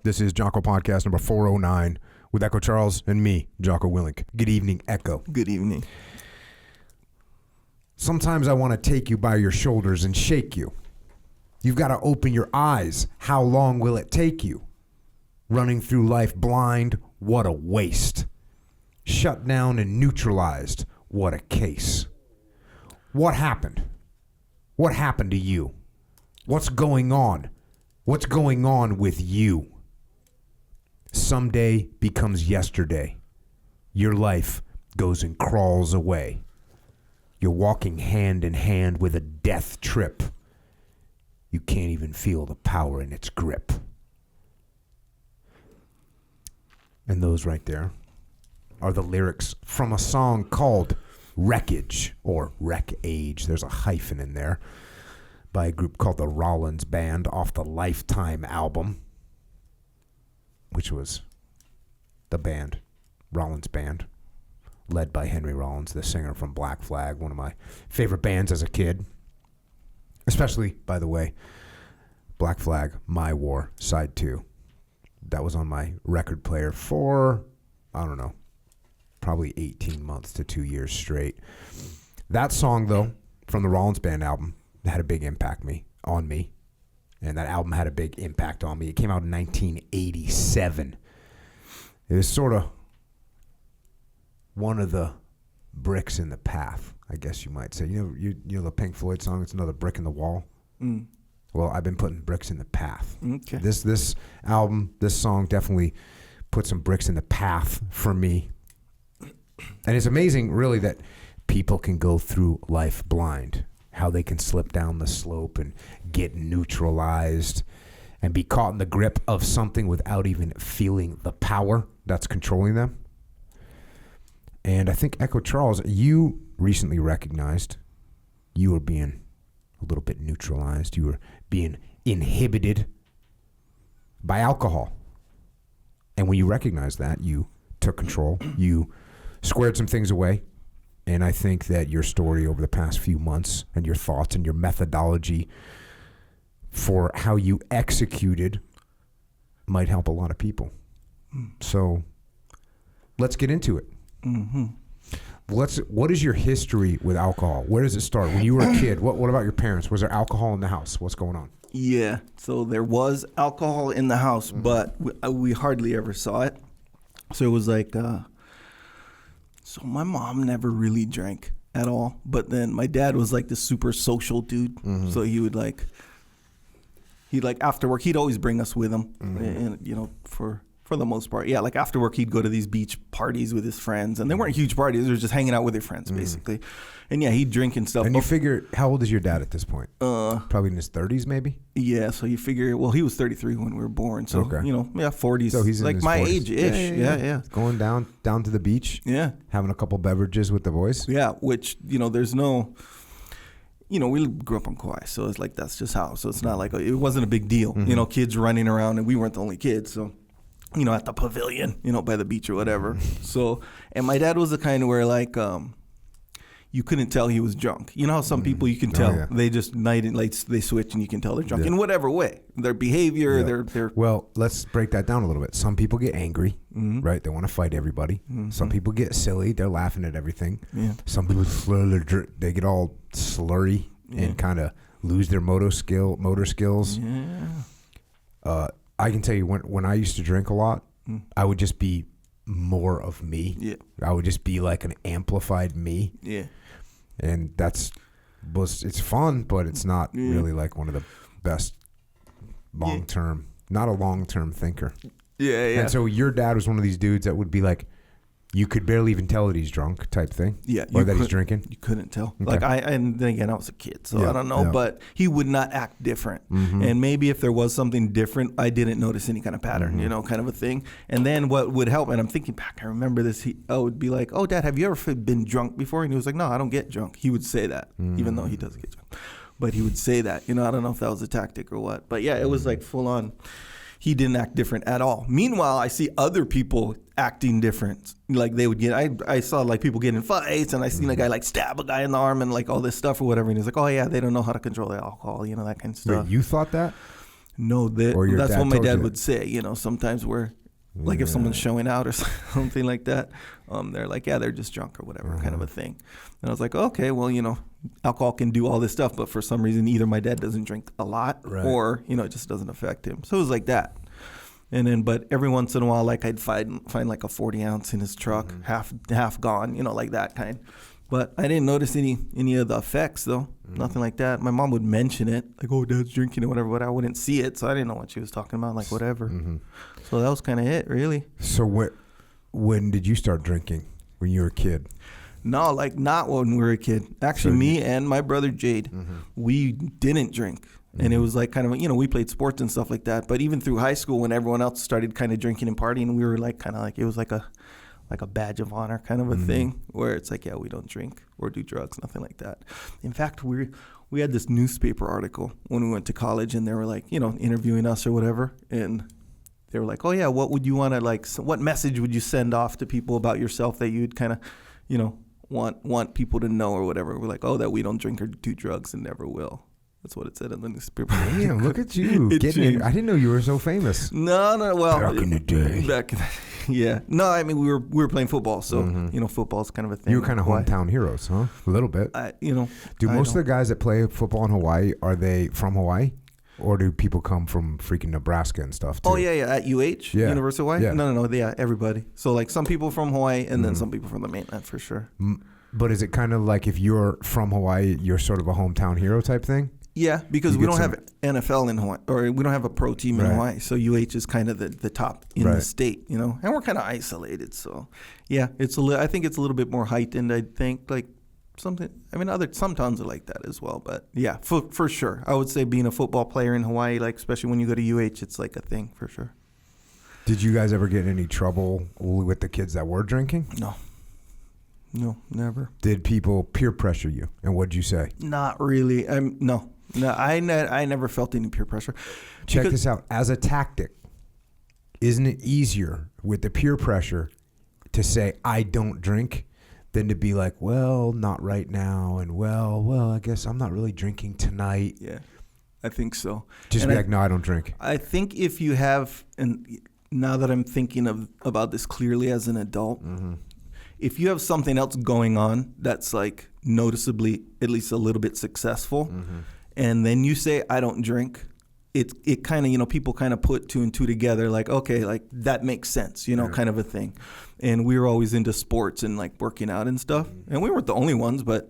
This is Jocko Podcast number 409 with Echo Charles and me, Jocko Willink. Good evening, Echo. Good evening. Sometimes I want to take you by your shoulders and shake you. You've got to open your eyes. How long will it take you? Running through life blind, what a waste. Shut down and neutralized, what a case. What happened? What happened to you? What's going on? What's going on with you? Someday becomes yesterday. Your life goes and crawls away. You're walking hand in hand with a death trip. You can't even feel the power in its grip. And those right there are the lyrics from a song called Wreckage, or Wreck Age. There's a hyphen in there, by a group called the Rollins Band off the Lifetime album, which was the band, Rollins Band, led by Henry Rollins, the singer from Black Flag, one of my favorite bands as a kid. Especially, by the way, Black Flag, My War, Side 2. That was on my record player for, I don't know, probably 18 months to 2 years straight. That song, though, from the Rollins Band album, had a big impact on me. And that album had a big impact on me. It came out in 1987. It was sort of one of the bricks in the path, I guess you might say. You know the Pink Floyd song, it's another brick in the wall? Mm. Well, I've been putting bricks in the path. Okay. This album, this song definitely put some bricks in the path for me. And it's amazing, really, that people can go through life blind. How they can slip down the slope and get neutralized and be caught in the grip of something without even feeling the power that's controlling them. And I think, Echo Charles, you recently recognized you were being a little bit neutralized. You were being inhibited by alcohol. And when you recognized that, you took control. You squared some things away. And I think that your story over the past few months and your thoughts and your methodology for how you executed might help a lot of people. So let's get into it. Mm-hmm. What is your history with alcohol? Where does it start? When you were a kid, what about your parents? Was there alcohol in the house? What's going on? Yeah, so there was alcohol in the house, but we hardly ever saw it. So it was like... So my mom never really drank at all, but then my dad was like this super social dude. Mm-hmm. So he'd after work, he'd always bring us with him, and for the most part, yeah. Like after work, he'd go to these beach parties with his friends, and they weren't huge parties; they were just hanging out with their friends, basically. And yeah, he'd drink and stuff. And you figure, how old is your dad at this point? Probably in his 30s, maybe. Yeah, so you figure, well, he was 33 when we were born, so 40s. So he's like in his my 40s. age-ish. Yeah. Going down to the beach. Yeah. Having a couple beverages with the boys. Yeah, which there's no. We grew up on Kauai, so it's like that's just how. So it's not like it wasn't a big deal. Mm-hmm. Kids running around, and we weren't the only kids, so. At the pavilion, by the beach or whatever. So, and my dad was the kind where like, you couldn't tell he was drunk. You know how some people you can tell, they just night and lights, they switch and you can tell they're drunk in whatever way. Their behavior, their. Well, let's break that down a little bit. Some people get angry, right? They want to fight everybody. Mm-hmm. Some people get silly. They're laughing at everything. Yeah. Some people they get all slurry and kind of lose their motor skills. Yeah. I can tell you when I used to drink a lot, I would just be more of me. Yeah. I would just be like an amplified me. Yeah. And it's fun, but it's not really like one of the best long-term, not a long-term thinker. Yeah. And so your dad was one of these dudes that would be like, you could barely even tell that he's drunk type thing. Yeah. Or that he's drinking. You couldn't tell. Okay. Like and then again, I was a kid, so I don't know, but he would not act different. Mm-hmm. And maybe if there was something different, I didn't notice any kind of pattern, kind of a thing. And then what would help, and I'm thinking back, I remember this, I would be like, oh, Dad, have you ever been drunk before? And he was like, no, I don't get drunk. He would say that, even though he does get drunk. But he would say that, I don't know if that was a tactic or what. But yeah, it was like full on. He didn't act different at all. Meanwhile, I see other people acting different. Like they would get, I saw like people get in fights, and I seen a guy like stab a guy in the arm and like all this stuff or whatever. And he's like, oh yeah, they don't know how to control their alcohol, that kind of stuff. Wait, you thought that? No, Or that's what my told you dad that? would say. You know, sometimes we're like, if someone's showing out or something like that, they're like, yeah, they're just drunk or whatever, kind of a thing. And I was like, okay, well, you know, alcohol can do all this stuff, but for some reason, either my dad doesn't drink a lot, or, you know, it just doesn't affect him. So it was like that. And then, but every once in a while, like I'd find like a 40 ounce in his truck, half gone, you know, like that kind. But I didn't notice any of the effects though, nothing like that. My mom would mention it, like, oh, Dad's drinking or whatever, but I wouldn't see it, so I didn't know what she was talking about, like whatever. So that was kind of it, really. So when did you start drinking? When you were a kid? No, like not when we were a kid. Actually, me and my brother Jade, we didn't drink. And it was like kind of, you know, we played sports and stuff like that. But even through high school, when everyone else started kind of drinking and partying, we were like kind of like, it was like a badge of honor kind of a thing where it's like, yeah, we don't drink or do drugs, nothing like that. In fact, we had this newspaper article when we went to college, and they were like, you know, interviewing us or whatever. And they were like, oh yeah, what would you want to like, what message would you send off to people about yourself that you'd kind of, you know, want people to know or whatever? We're like, oh, that we don't drink or do drugs and never will. That's what it said in the newspaper. Damn, look at you. I didn't know you were so famous. No, well. Back in the day. Yeah. No, I mean, we were playing football, so, you know, football's kind of a thing. You were kind of hometown heroes, huh? A little bit. You know. Do most of the guys that play football in Hawaii, are they from Hawaii? Or do people come from freaking Nebraska and stuff, too? Oh, yeah. At UH? Yeah. University of Hawaii? Yeah. No, yeah, everybody. So, like, some people from Hawaii and then some people from the mainland, for sure. But is it kind of like if you're from Hawaii, you're sort of a hometown hero type thing? Yeah, because we don't have NFL in Hawaii, or we don't have a pro team in Hawaii. So UH is kind of the top in the state, you know, and we're kind of isolated. So, yeah, I think it's a little bit more heightened. I think like something. I mean, some towns are like that as well. But yeah, for sure, I would say being a football player in Hawaii, like especially when you go to UH, it's like a thing for sure. Did you guys ever get in any trouble with the kids that were drinking? No, never. Did people peer pressure you, and what'd you say? Not really. No, I never felt any peer pressure. Check this out. As a tactic, isn't it easier with the peer pressure to say, I don't drink, than to be like, well, not right now, and well, I guess I'm not really drinking tonight. Yeah, I think so. Just be like, no, I don't drink. I think if you have, and now that I'm thinking about this clearly as an adult, if you have something else going on that's like noticeably at least a little bit successful, and then you say, I don't drink, it kind of, you know, people kind of put two and two together, like, okay, like that makes sense, you know, kind of a thing. And we were always into sports and like working out and stuff. And we weren't the only ones, but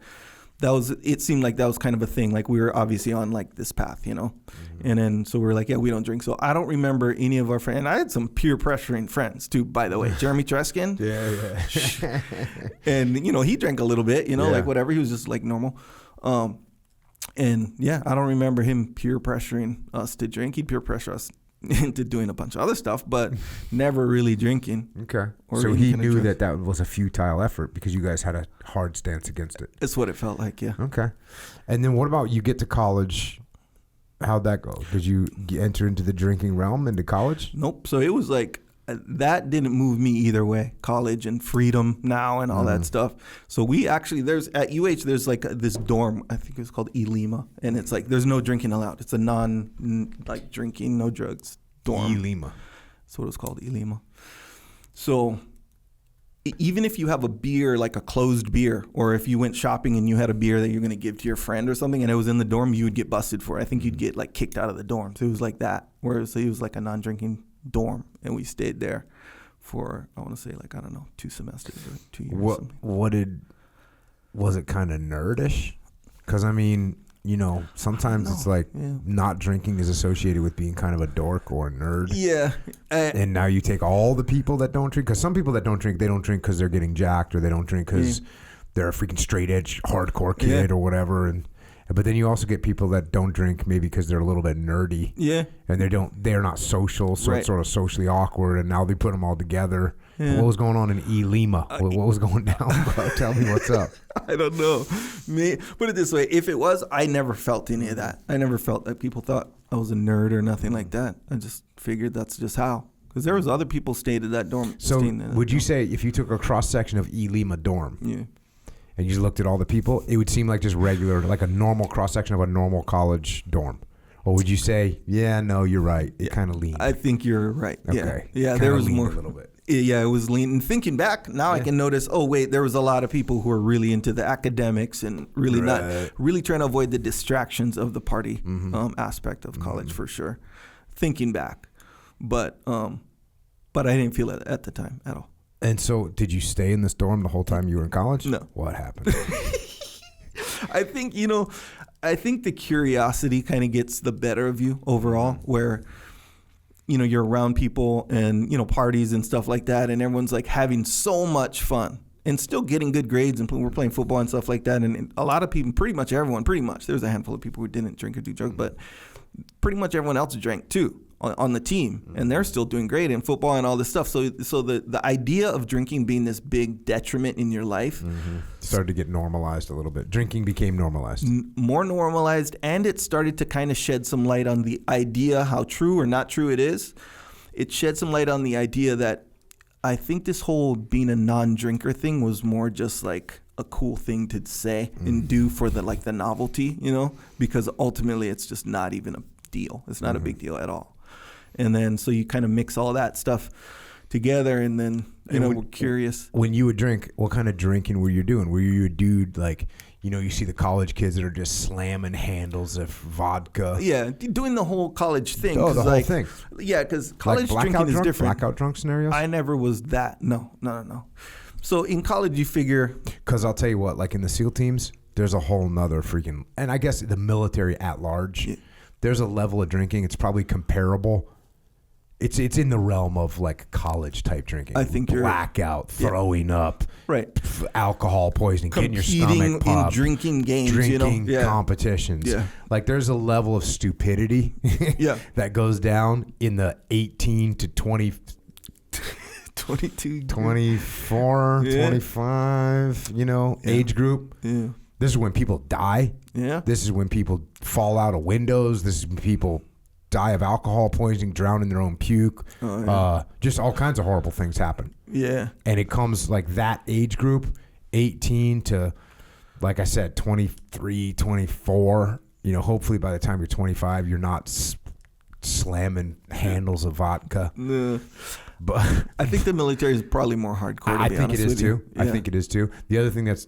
it seemed like that was kind of a thing. Like we were obviously on like this path, you know? And then, so we were like, yeah, we don't drink. So I don't remember any of our friends. And I had some peer pressuring friends too, by the way. Jeremy Treskin. Yeah. And, you know, he drank a little bit, you know, like whatever. He was just like normal. And yeah, I don't remember him peer pressuring us to drink. He'd peer pressure us into doing a bunch of other stuff, but never really drinking. Okay. So he knew that was a futile effort because you guys had a hard stance against it. It's what it felt like, yeah. Okay. And then what about you get to college? How'd that go? Did you enter into the drinking realm into college? Nope. So it was like, that didn't move me either way. College and freedom now and all that stuff. So we actually, at UH, there's like this dorm, I think it was called E-Lima. And it's like, there's no drinking allowed. It's a like drinking, no drugs dorm. E-Lima. That's what it was called, E-Lima. So even if you have a beer, like a closed beer, or if you went shopping and you had a beer that you're going to give to your friend or something and it was in the dorm, you would get busted for it. I think you'd get like kicked out of the dorm. So it was like that. Whereas it was like a non-drinking dorm, and we stayed there for, I want to say, like, I don't know, 2 semesters or 2 years. Was it kind of nerdish? Because I mean, you know, sometimes it's like not drinking is associated with being kind of a dork or a nerd. Yeah. And now you take all the people that don't drink, because some people that don't drink, they don't drink because they're getting jacked, or they don't drink because they're a freaking straight edge hardcore kid or whatever. But then you also get people that don't drink maybe because they're a little bit nerdy. Yeah. And they're not social, so it's sort of socially awkward, and now they put them all together. Yeah. What was going on in E-Lima? What was going down, bro? Tell me what's up. I don't know. Put it this way. If it was, I never felt any of that. I never felt that people thought I was a nerd or nothing like that. I just figured that's just how. Because there was other people stayed at that dorm. So would you say if you took a cross-section of E-Lima dorm, and you just looked at all the people, it would seem like just regular, like a normal cross-section of a normal college dorm? Or would you say, yeah, no, you're right. It kind of leaned. I think you're right. Okay. Yeah, Kinda there was leaned more. a little bit. Yeah, it was lean. And thinking back, now I can notice, oh, wait, there was a lot of people who are really into the academics and really really trying to avoid the distractions of the party aspect of college for sure. Thinking back. But I didn't feel it at the time at all. And so did you stay in this dorm the whole time you were in college? No. What happened? I think, the curiosity kind of gets the better of you overall, where you're around people and, parties and stuff like that. And everyone's like having so much fun and still getting good grades. And we're playing football and stuff like that. And a lot of people, pretty much everyone, there's a handful of people who didn't drink or do drugs, but pretty much everyone else drank too on the team. And they're still doing great in football and all this stuff. So the idea of drinking being this big detriment in your life started to get normalized a little bit. Drinking became normalized. More normalized, and it started to kind of shed some light on the idea, how true or not true it is. It shed some light on the idea that I think this whole being a non-drinker thing was more just like a cool thing to say and do for the novelty, because ultimately it's just not even a deal. It's not a big deal at all. And then so you kind of mix all that stuff together, and then we're curious. When you would drink, what kind of drinking were you doing? Were you a dude like, you see the college kids that are just slamming handles of vodka? Yeah, doing the whole college thing. Oh, the whole thing. Yeah, because college drinking is different. Blackout drunk scenarios? I never was that. No. So in college, you figure. Because I'll tell you what, like in the SEAL teams, there's a whole nother freaking, and I guess the military at large, there's a level of drinking. It's probably comparable. It's in the realm of like college type drinking. I think blackout, throwing up, right? Alcohol poisoning, getting your stomach competing popped, in drinking games, drinking competitions. Yeah. Like there's a level of stupidity that goes down in the 18 to 20, 22, 24, 25, age group. Yeah. This is when people die. Yeah. This is when people fall out of windows. This is when people die of alcohol poisoning, drown in their own puke. Just all kinds of horrible things happen. Yeah. And it comes like that age group, 18 to, like I said, 23, 24. Hopefully by the time you're 25, you're not slamming handles of vodka. No. But I think the military is probably more hardcore, to be honest with you. I think it is too. The other thing there's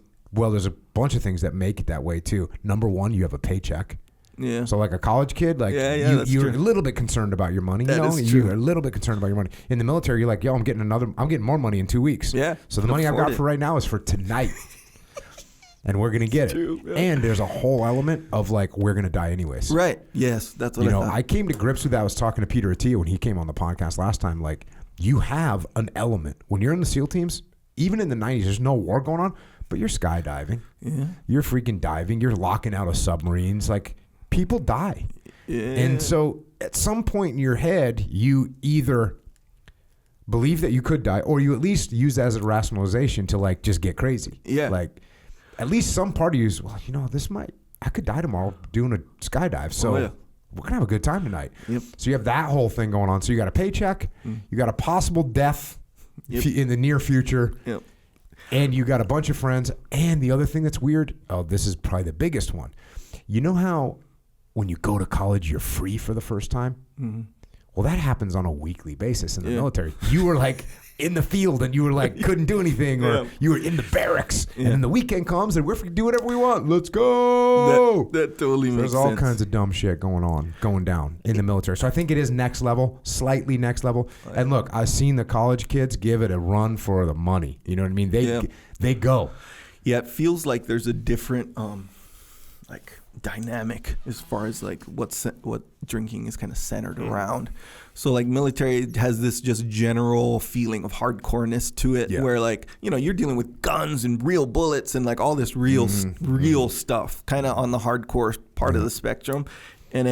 a bunch of things that make it that way too. Number one, you have a paycheck. Yeah. So like a college kid, like you're a little bit concerned about your money. That is true. You're a little bit concerned about your money. In the military, you're like, yo, I'm getting more money in 2 weeks. Yeah. So the money I've got for right now is for tonight. And we're going to get it. Yeah. And there's a whole element of like, we're going to die anyways. Right. Yes. That's what I thought. I came to grips with that. I was talking to Peter Attia when he came on the podcast last time. Like, you have an element. When you're in the SEAL teams, even in the 90s, there's no war going on, but you're skydiving. Yeah. You're freaking diving. You're locking out of submarines. Like, people die. Yeah. And so at some point in your head, you either believe that you could die, or you at least use that as a rationalization to like just get crazy. Yeah. Like at least some part of you is, well, I could die tomorrow doing a skydive. So we're going to have a good time tonight. Yep. So you have that whole thing going on. So you got a paycheck, you got a possible death in the near future. Yep. And you got a bunch of friends. And the other thing that's weird, this is probably the biggest one. You know how when you go to college, you're free for the first time? Mm-hmm. Well, that happens on a weekly basis in the military. You were like in the field and you were like, couldn't do anything, or you were in the barracks. And then the weekend comes and we're free to do whatever we want. Let's go. That totally makes sense. There's all kinds of dumb shit going down in the military. So I think it is next level, slightly next level. And look, I've seen the college kids give it a run for the money. You know what I mean? They go. Yeah, it feels like there's a different dynamic as far as like what drinking is kind of centered around. So like military has this just general feeling of hardcoreness to it, where like you're dealing with guns and real bullets and like all this real stuff, kind of on the hardcore part of the spectrum, and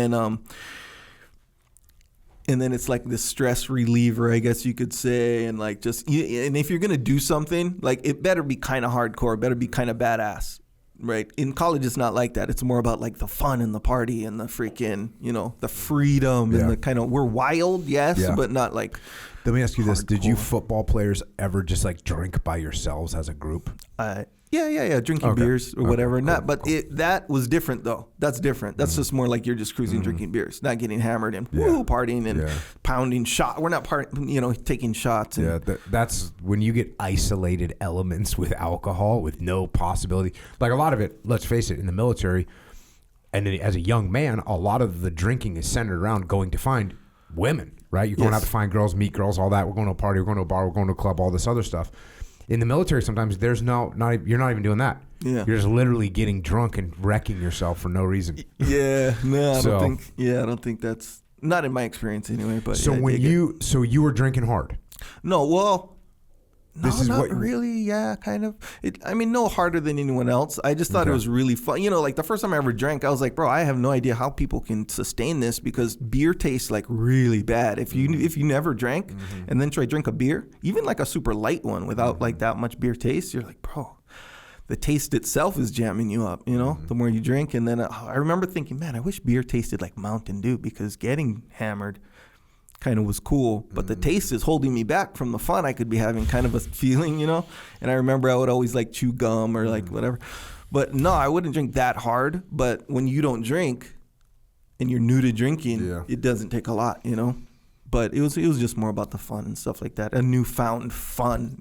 then it's like this stress reliever, I guess you could say, and like and if you're gonna do something, like it better be kind of hardcore, it better be kind of badass. Right. In college, it's not like that. It's more about like the fun and the party and the freaking, the freedom and the kind of, we're wild, yes, but not like. Let me ask you this. Hardcore. Did you football players ever just like drink by yourselves as a group? drinking beers or whatever. That was different though. That's different. That's just more like you're just cruising, drinking beers, not getting hammered and partying and pounding shot. We're not taking shots. That's when you get isolated elements with alcohol with no possibility. Like a lot of it, let's face it, in the military, and as a young man, a lot of the drinking is centered around going to find women, right? You're going out to find girls, meet girls, all that. We're going to a party, we're going to a bar, we're going to a club, all this other stuff. In the military, sometimes you're not even doing that. Yeah. You're just literally getting drunk and wrecking yourself for no reason. Yeah. No, I don't think that's not in my experience anyway. But so you were drinking hard? No, well, not really. Yeah, kind of. No harder than anyone else. I just thought it was really fun. Like the first time I ever drank, I was like, bro, I have no idea how people can sustain this because beer tastes like really bad. If you never drank and then try to drink a beer, even like a super light one without like that much beer taste, you're like, bro, the taste itself is jamming you up, the more you drink. And then I remember thinking, man, I wish beer tasted like Mountain Dew because getting hammered kind of was cool, but the taste is holding me back from the fun I could be having, kind of a feeling, And I remember I would always like chew gum or like whatever. But no, I wouldn't drink that hard. But when you don't drink and you're new to drinking, it doesn't take a lot, But it was just more about the fun and stuff like that, a newfound fun,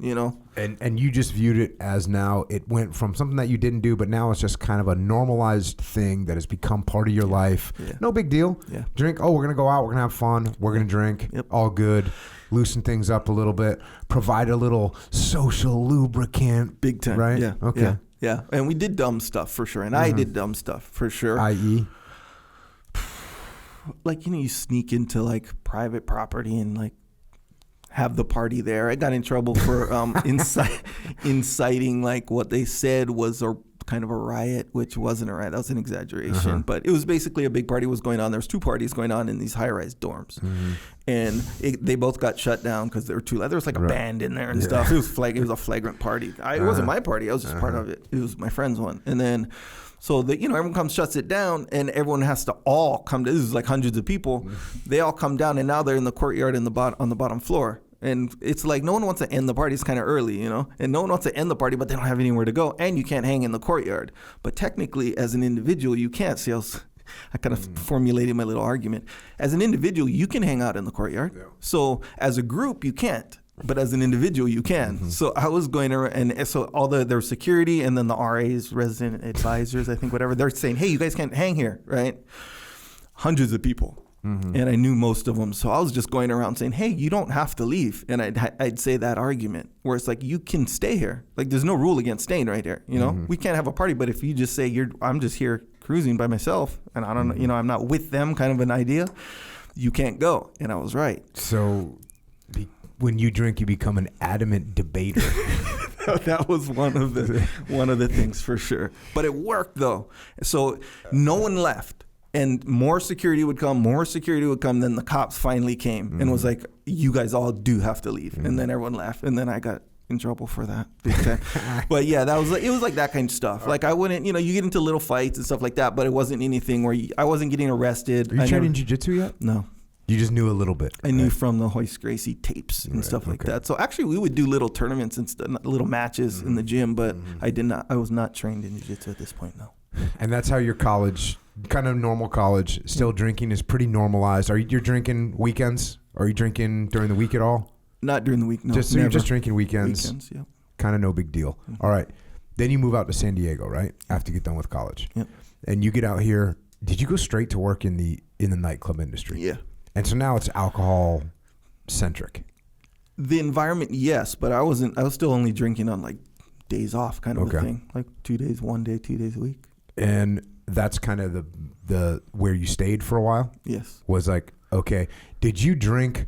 And you just viewed it as now it went from something that you didn't do, but now it's just kind of a normalized thing that has become part of your life. Yeah. No big deal. Yeah. Drink. Oh, we're gonna go out. We're gonna have fun. We're gonna drink. Yep. All good. Loosen things up a little bit. Provide a little social lubricant. Big time. Right. Yeah. Okay. Yeah. And we did dumb stuff for sure, and I did dumb stuff for sure. I.e. Like, you sneak into like private property and like have the party there. I got in trouble for inciting like what they said was a kind of a riot, which wasn't a riot. That was an exaggeration. But it was basically a big party was going on. There was 2 parties going on in these high-rise dorms. And they both got shut down because there were 2. There was like a band in there and stuff. It was a flagrant party. It wasn't my party. I was just part of it. It was my friend's one. And then so everyone comes, shuts it down, and everyone has to all come. This is like hundreds of people. They all come down, and now they're in the courtyard on the bottom floor. And it's like no one wants to end the party. It's kind of early, and no one wants to end the party, but they don't have anywhere to go, and you can't hang in the courtyard. But technically, as an individual, you can't. See, I kind of formulated my little argument. As an individual, you can hang out in the courtyard. Yeah. So as a group, you can't. But as an individual, you can. So I was going around, and so there was security, and then the RAs, resident advisors, I think, whatever. They're saying, hey, you guys can't hang here, right? Hundreds of people. And I knew most of them. So I was just going around saying, hey, you don't have to leave. And I'd say that argument where it's like, you can stay here. Like, there's no rule against staying right here. We can't have a party. But if you just say, I'm just here cruising by myself, and I don't know, I'm not with them, kind of an idea, you can't go. And I was right. So when you drink, you become an adamant debater. That was one of the things for sure. But it worked though. So no one left. And more security would come. Then the cops finally came and was like, you guys all do have to leave. And then everyone left. And then I got in trouble for that big time. But yeah, it was like that kind of stuff. Like I wouldn't, you get into little fights and stuff like that, but it wasn't anything where I wasn't getting arrested. Are you training jiu-jitsu yet? No. You just knew a little bit. I knew from the Hoist Gracie tapes and stuff like that. So actually, we would do little tournaments and little matches in the gym, but I was not trained in jiu-jitsu at this point, no. And that's how your college, kind of normal college, still drinking is pretty normalized. You're drinking weekends? Are you drinking during the week at all? Not during the week, no. So you're just drinking weekends? Weekends, yeah. Kind of no big deal. All right. Then you move out to San Diego, right? After you get done with college. Yep. And you get out here. Did you go straight to work in the nightclub industry? Yeah. And so now it's alcohol centric. The environment, yes, but I was still only drinking on like days off kind of a thing. Like 2 days, 1 day, 2 days a week. And that's kind of the where you stayed for a while? Yes. Was like, okay. Did you drink,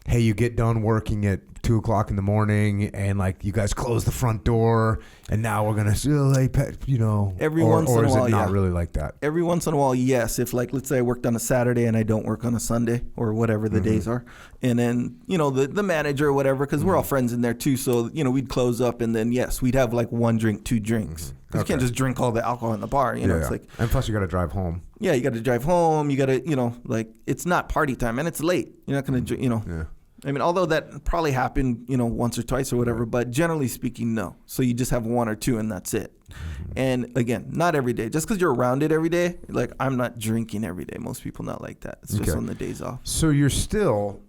hey, you get done working at 2 o'clock in the morning and like you guys close the front door and now we're going to, every once in a while, or is it not really like that? Every once in a while, yes. If like, let's say I worked on a Saturday and I don't work on a Sunday or whatever the days are. And then, the manager or whatever, because we're all friends in there too. So, we'd close up and then, yes, we'd have like 1 drink, 2 drinks. Because you can't just drink all the alcohol in the bar, It's like, and plus you got to drive home. Yeah, you got to drive home. You got to, like it's not party time and it's late. You're not going to, I mean, although that probably happened, once or twice or whatever, but generally speaking, no. So you just have one or two and that's it. And again, not every day. Just because you're around it every day, like I'm not drinking every day. Most people not like that. It's just on the days off. So you're still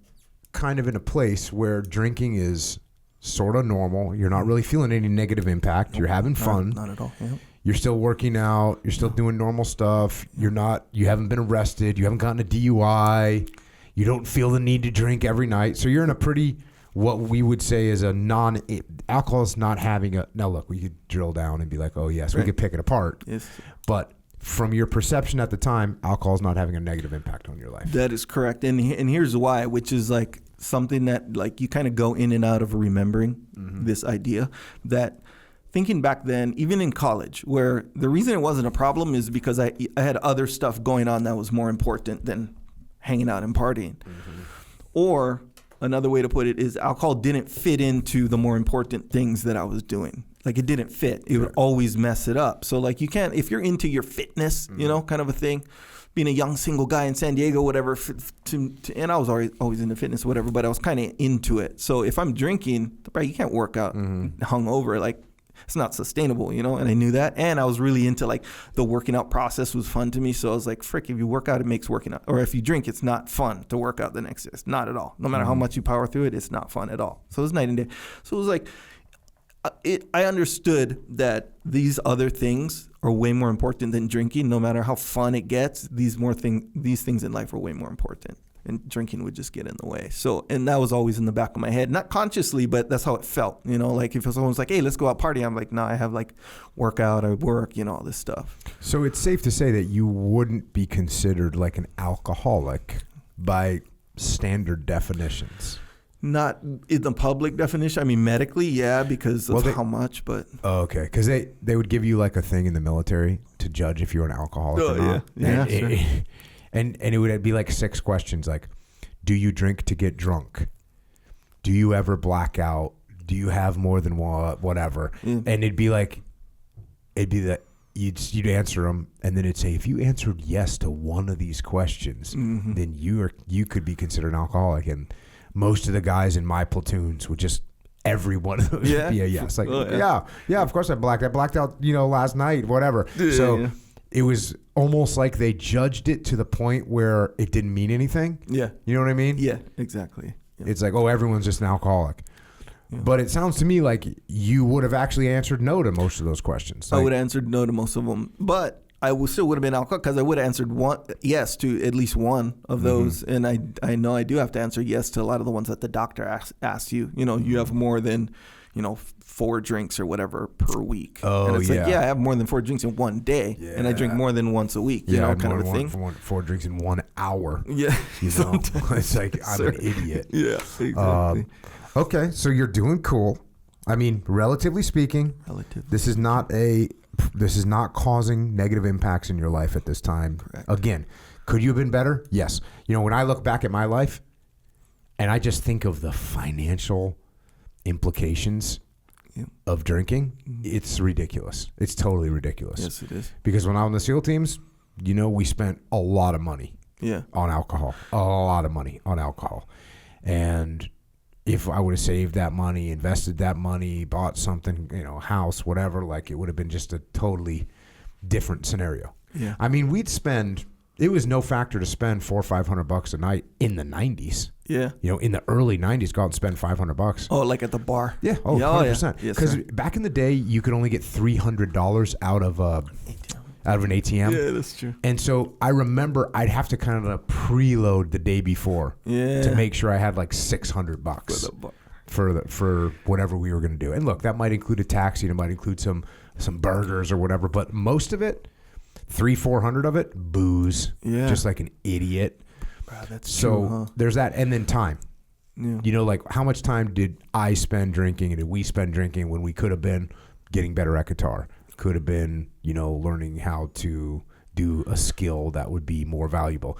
kind of in a place where drinking is sort of normal. You're not really feeling any negative impact. You're having fun. Not at all. Yeah. You're still working out. You're still doing normal stuff. You haven't been arrested. You haven't gotten a DUI. You don't feel the need to drink every night. So you're in a pretty, what we would say is alcohol is not having a, now look, we could drill down and be like, oh yes, we could pick it apart. Yes. But from your perception at the time, alcohol is not having a negative impact on your life. That is correct. And here's why, which is like something that like you kind of go in and out of remembering this idea that thinking back then, even in college, where the reason it wasn't a problem is because I had other stuff going on that was more important than hanging out and partying. Or another way to put it is alcohol didn't fit into the more important things that I was doing. Like it didn't fit. It would always mess it up. So like you can't, if you're into your fitness, kind of a thing, being a young single guy in San Diego, whatever, and I was always into fitness, whatever, but I was kind of into it. So if I'm drinking, you can't work out hungover. Like it's not sustainable, and I knew that. And I was really into like the working out process was fun to me. So I was like, frick, if you work out, it makes working out. Or if you drink, it's not fun to work out the next day. It's not at all. No matter how much you power through it, it's not fun at all. So it was night and day. So it was like, I understood that these other things are way more important than drinking. No matter how fun it gets, these things in life are way more important. And drinking would just get in the way. So, and that was always in the back of my head, not consciously, but that's how it felt. Like if someone's like, hey, let's go out party, I'm like, no, I have like workout, I work, all this stuff. So it's safe to say that you wouldn't be considered like an alcoholic by standard definitions. Not in the public definition. I mean, medically, yeah, because of how much, but. Oh, okay. Because they would give you like a thing in the military to judge if you're an alcoholic or not. Yeah. And it would be like 6 questions like, do you drink to get drunk? Do you ever black out? Do you have more than one, whatever? And it'd be that you'd answer them, and then it'd say, if you answered yes to one of these questions, then you could be considered an alcoholic. And most of the guys in my platoons would just, every one of those would be a yes. Like, yeah, of course I blacked out, last night, whatever. It was almost like they judged it to the point where it didn't mean anything. Yeah. You know what I mean? Yeah, exactly. Yeah. It's like, oh, everyone's just an alcoholic. Yeah. But it sounds to me like you would have actually answered no to most of those questions. I would have answered no to most of them. But I still would have been alcoholic because I would have answered yes to at least one of those. And I know I do have to answer yes to a lot of the ones that the doctor asks you. You have more than 4 drinks or whatever per week. Oh, and it's like, I have more than 4 drinks in one day, and I drink more than once a week, kind of a thing. 4 drinks in 1 hour. Yeah. It's like, I'm an idiot. Yeah, exactly. Okay, so you're doing cool. I mean, relatively speaking, this is not causing negative impacts in your life at this time. Correct. Again, could you have been better? Yes. When I look back at my life and I just think of the financial implications of drinking, it's ridiculous. It's totally ridiculous. Yes, it is. Because when I was on the SEAL teams, we spent a lot of money on alcohol. A lot of money on alcohol. And if I would have saved that money, invested that money, bought something, house, whatever, like it would have been just a totally different scenario. Yeah. I mean, it was no factor to spend $400 or $500 a night in the 90s. Yeah. In the early 90s, go out and spend $500. Oh, like at the bar? Yeah. Oh, 100%. Because back in the day, you could only get $300 out of an ATM. Yeah, that's true. And so I remember I'd have to kind of preload the day before to make sure I had like $600 for whatever we were going to do. And look, that might include a taxi, and it might include some burgers or whatever, but most of it, $300-400 of it, booze. Yeah. Just like an idiot. Wow, that's true, huh? There's that, and then time. Yeah. Like how much time did I spend drinking, and did we spend drinking when we could have been getting better at guitar? Could have been, learning how to do a skill that would be more valuable.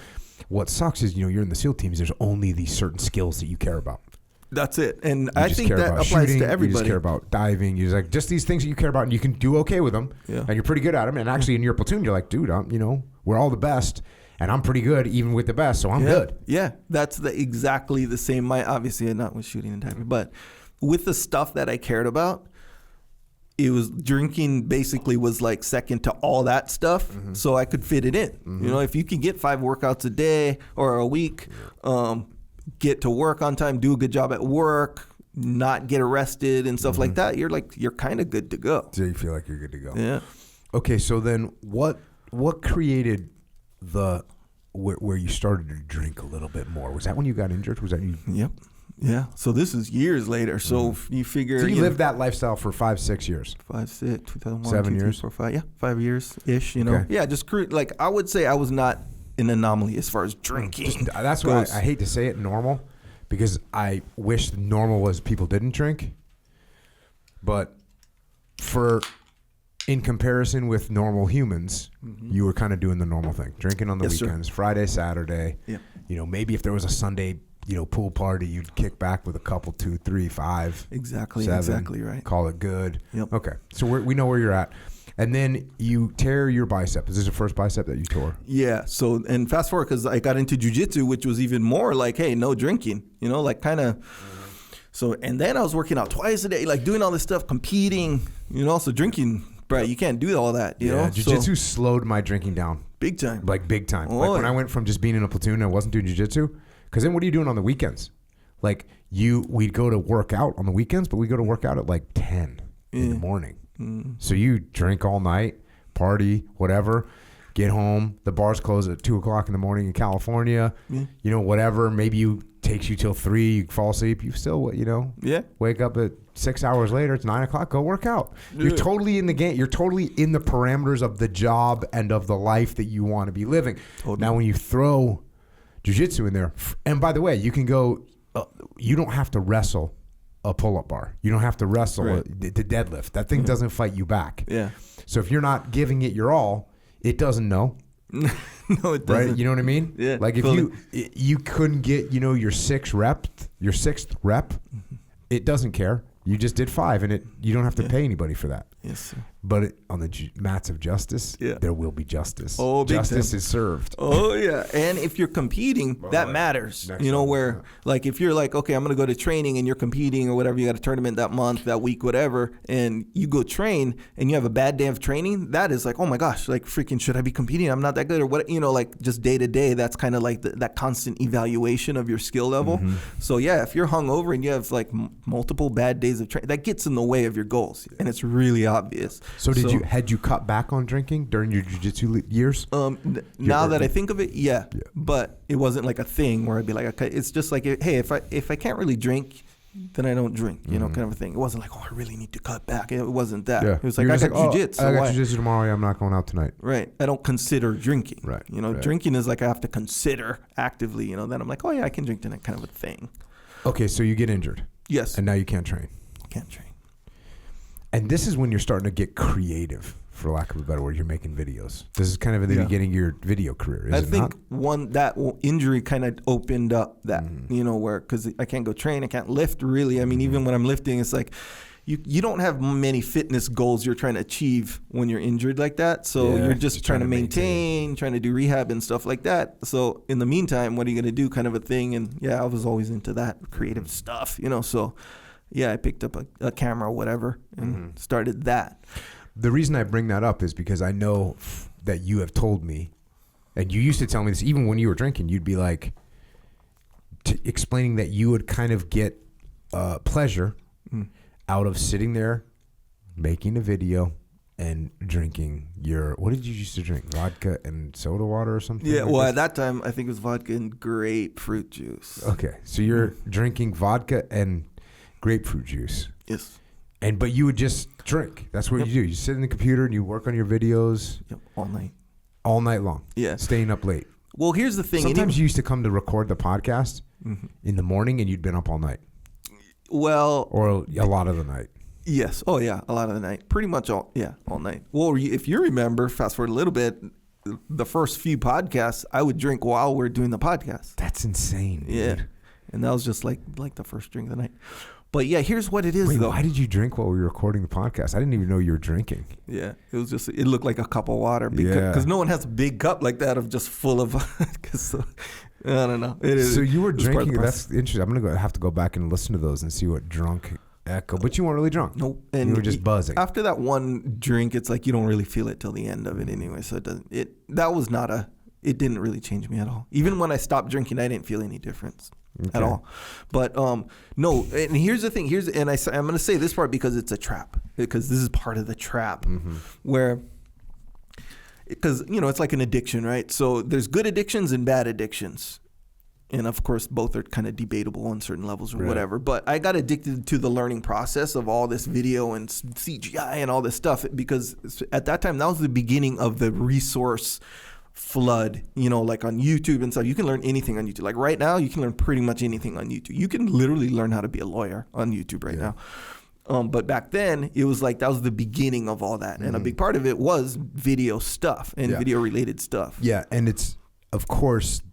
What sucks is, you're in the SEAL teams. There's only these certain skills that you care about. That's it. And I think that applies shooting, to everybody. You just care about diving. You're like, just these things that you care about, and you can do okay with them. Yeah. And you're pretty good at them. And actually in your platoon, you're like, dude, we're all the best. and I'm pretty good even with the best, so I'm good. Yeah, that's exactly the same. Obviously not with shooting and typing, but with the stuff that I cared about, it was drinking basically was like second to all that stuff, so I could fit it in. You know, if you can get 5 workouts a day or a week, get to work on time, do a good job at work, not get arrested and stuff like that, you're kind of good to go. So you feel like you're good to go. Yeah. Okay, so then what created where you started to drink a little bit more? Was that when you got injured? Was that you? Yep. Yeah. So this is years later. So you figure. So you lived that lifestyle for 5-6 years. 5, 6, 2001, 7 2, 3, years. 4, 5. Yeah, 5 years ish. You know. Okay. Yeah. Just like I would say, I was not an anomaly as far as drinking. That's why I hate to say it normal, because I wish normal was people didn't drink. But in comparison with normal humans, you were kind of doing the normal thing, drinking on the weekends, Friday, Saturday. Yeah. You know, maybe if there was a Sunday, pool party, you'd kick back with a couple, 2, 3, 5. Exactly. 7, exactly right. Call it good. Yep. Okay. So we know where you're at. And then you tear your bicep. Is this the first bicep that you tore? Yeah. So, and fast forward, because I got into jiu-jitsu, which was even more like, hey, no drinking, like kind of. So, and then I was working out twice a day, like doing all this stuff, competing, so drinking, bro, you can't do all that, you know? Jiu-jitsu slowed my drinking down. Big time. Like big time. Like when I went from just being in a platoon, I wasn't doing jiu-jitsu. Because then what are you doing on the weekends? Like we'd go to work out on the weekends, but we go to work out at like 10 in the morning. So you drink all night, party, whatever, get home. The bars close at 2 o'clock in the morning in California. Whatever. Maybe takes you till 3. You fall asleep. You still, wake up at 6 hours later. It's 9 o'clock. Go work out. You're totally in the game. You're totally in the parameters of the job and of the life that you want to be living. Totally. Now, when you throw jiu-jitsu in there, and by the way, you can go. You don't have to wrestle a pull-up bar. You don't have to wrestle the deadlift. That thing doesn't fight you back. Yeah. So if you're not giving it your all, it doesn't know. No, it doesn't. Right? You know what I mean? Yeah. Like if you couldn't get your 6th rep, it doesn't care. You just did 5, and you don't have to pay anybody for that. Yes, sir. But on the mats of justice, there will be justice. Oh, justice is served. Oh, yeah. And if you're competing, that matters. Where like if you're like, okay, I'm going to go to training and you're competing or whatever, you got a tournament that month, that week, whatever, and you go train and you have a bad day of training, that is like, oh my gosh, like freaking should I be competing? I'm not that good, or what, like just day to day, that's kind of like that constant evaluation of your skill level. So yeah, if you're hungover and you have like multiple bad days of training, that gets in the way of your goals, and it's really obvious. So had you cut back on drinking during your jiu-jitsu years? Now that I think of it, yeah. But it wasn't like a thing where I'd be like, okay, it's just like, hey, if I can't really drink, then I don't drink, kind of a thing. It wasn't like, oh, I really need to cut back. It wasn't that. Yeah. It was like, I got jiu-jitsu. I got jiu-jitsu tomorrow. I'm not going out tonight. Right. I don't consider drinking. Right. Drinking is like I have to consider actively. Then I'm like, oh yeah, I can drink tonight, kind of a thing. Okay, so you get injured. Yes. And now you can't train. Can't train. And this is when you're starting to get creative, for lack of a better word. You're making videos. This is kind of in the beginning of your video career, is it not? I think that injury kind of opened up that, where, because I can't go train, I can't lift really. I mean, even when I'm lifting, it's like you don't have many fitness goals you're trying to achieve when you're injured like that. So you're just trying to maintain, trying to do rehab and stuff like that. So in the meantime, what are you going to do, kind of a thing? And I was always into that creative stuff, so... Yeah, I picked up a camera or whatever and started that. The reason I bring that up is because I know that you have told me, and you used to tell me this even when you were drinking, you'd be like explaining that you would kind of get pleasure out of sitting there making a video and drinking what did you used to drink? Vodka and soda water or something? Yeah, well, at that time, I think it was vodka and grapefruit juice. Okay, so you're drinking vodka and grapefruit juice. Yes. But you would just drink. That's what you do. You sit in the computer and you work on your videos. Yep. All night. All night long. Yeah. Staying up late. Well, here's the thing. Sometimes you used to come to record the podcast in the morning and you'd been up all night. Well. Or a lot of the night. Yes. Oh, yeah. A lot of the night. Pretty much all night. Well, if you remember, fast forward a little bit, the first few podcasts, I would drink while we're doing the podcast. That's insane, dude. Yeah. And that was just like the first drink of the night. But yeah, here's what it is. Wait, though. why did you drink while we were recording the podcast? I didn't even know you were drinking. Yeah, it looked like a cup of water because no one has a big cup like that of just full of. I don't know. So you were drinking. That's interesting. I'm gonna have to go back and listen to those and see what drunk echo. But you weren't really drunk. Nope. And you were just buzzing. After that one drink, it's like you don't really feel it till the end of it anyway. So it didn't really change me at all. Even when I stopped drinking, I didn't feel any difference. Okay. At all. But no, and here's the thing. I'm going to say this part because it's a trap, because this is part of the trap where, because, it's like an addiction, right? So there's good addictions and bad addictions. And of course, both are kind of debatable on certain levels or whatever. But I got addicted to the learning process of all this video and CGI and all this stuff, because at that time, that was the beginning of the resource flood, like on YouTube and stuff. You can learn anything on YouTube. Like right now, you can learn pretty much anything on YouTube. You can literally learn how to be a lawyer on YouTube right now. But back then, it was like that was the beginning of all that. And a big part of it was video stuff and video related stuff. Yeah. And it's, of course,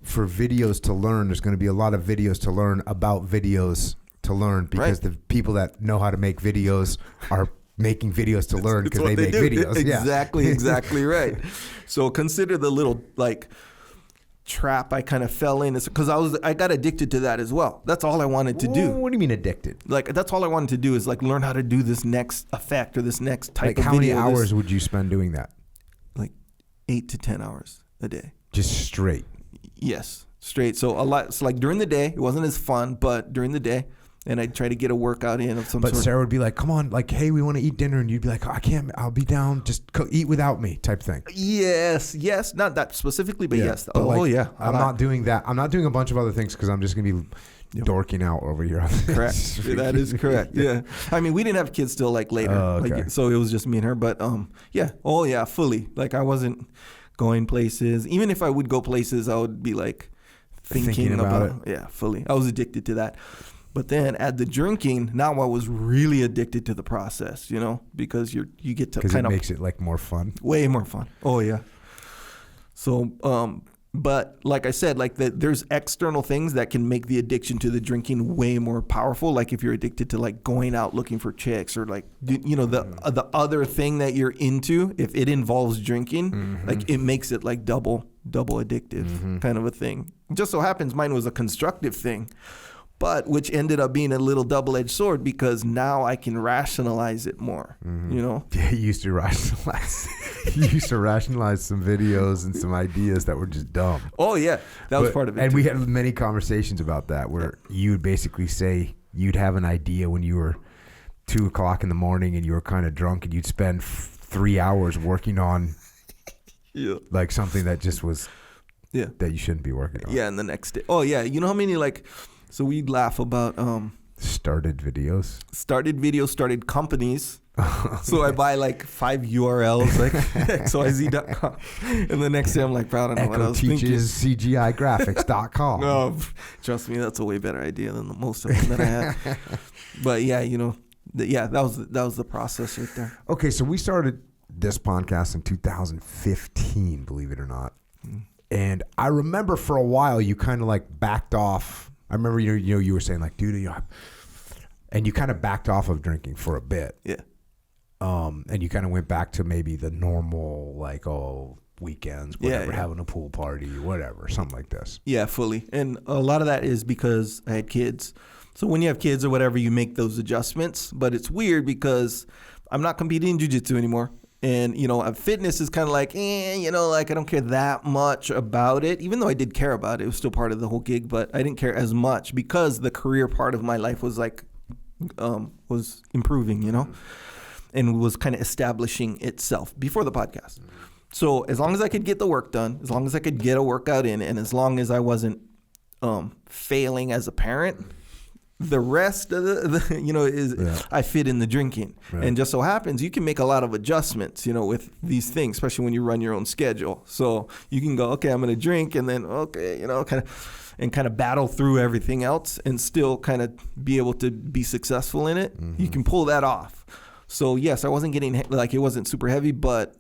for videos to learn, there's going to be a lot of videos to learn about videos to learn, because the people that know how to make videos are making videos to learn because they make videos. Exactly right. So consider the little trap I kind of fell in, because I got addicted to that as well. That's all I wanted to do. What do you mean addicted? Like that's all I wanted to do is like learn how to do this next effect or this next type of video. Like how many hours would you spend doing that? Like 8 to 10 hours a day. Just straight. Yes, straight. So a lot. So like during the day, it wasn't as fun, but during the day. And I'd try to get a workout in of some sort. But Sarah would be like, come on, like, hey, we want to eat dinner. And you'd be like, oh, I can't, I'll be down. Just eat without me type thing. Yes. Not that specifically, but yes. But yeah. I'm not doing that. I'm not doing a bunch of other things because I'm just going to be dorking out over here. Correct. That is correct. Yeah. I mean, we didn't have kids till like later. Okay. So it was just me and her. But yeah. Oh, yeah, fully. Like I wasn't going places. Even if I would go places, I would be like thinking about it. Yeah, fully. I was addicted to that. But then at the drinking, now I was really addicted to the process, because you get to kind of... Because it makes it like more fun. Way more fun. Oh, yeah. So, but like I said, like there's external things that can make the addiction to the drinking way more powerful. Like if you're addicted to like going out looking for chicks or like, the other thing that you're into, if it involves drinking, like it makes it like double addictive kind of a thing. Just so happens mine was a constructive thing. But which ended up being a little double-edged sword because now I can rationalize it more, Yeah, you used to rationalize. You used to rationalize some videos and some ideas that were just dumb. Oh, yeah. That was part of it, and we had many conversations about that where you would basically say you'd have an idea when you were 2 o'clock in the morning and you were kind of drunk and you'd spend 3 hours working on like something that just was that you shouldn't be working on. Yeah, and the next day. Oh, yeah. You know how many like... So we'd laugh about started videos, started companies. So I buy like 5 URLs, like XYZ.com. And the next day I'm like, proud of what I was thinking. CGIgraphics.com. No, trust me, that's a way better idea than the most of them that I had. But yeah, that was the process right there. Okay, so we started this podcast in 2015, believe it or not. And I remember for a while you kind of like backed off. I remember you were saying like, dude, and you kind of backed off of drinking for a bit. Yeah. And you kind of went back to maybe the normal like weekends, whatever, having a pool party, whatever, something like this. Yeah, fully. And a lot of that is because I had kids. So when you have kids or whatever, you make those adjustments. But it's weird because I'm not competing in jiu-jitsu anymore. And, fitness is kind of like, like I don't care that much about it. Even though I did care about it, it was still part of the whole gig, but I didn't care as much because the career part of my life was like, was improving, and was kind of establishing itself before the podcast. So as long as I could get the work done, as long as I could get a workout in, and as long as I wasn't failing as a parent, the rest of I fit in the drinking. Right. And just so happens you can make a lot of adjustments, with these things, especially when you run your own schedule. So you can go, okay, I'm going to drink, and then, okay, kind of battle through everything else and still kind of be able to be successful in it. You can pull that off. So yes, I wasn't getting, like, it wasn't super heavy, but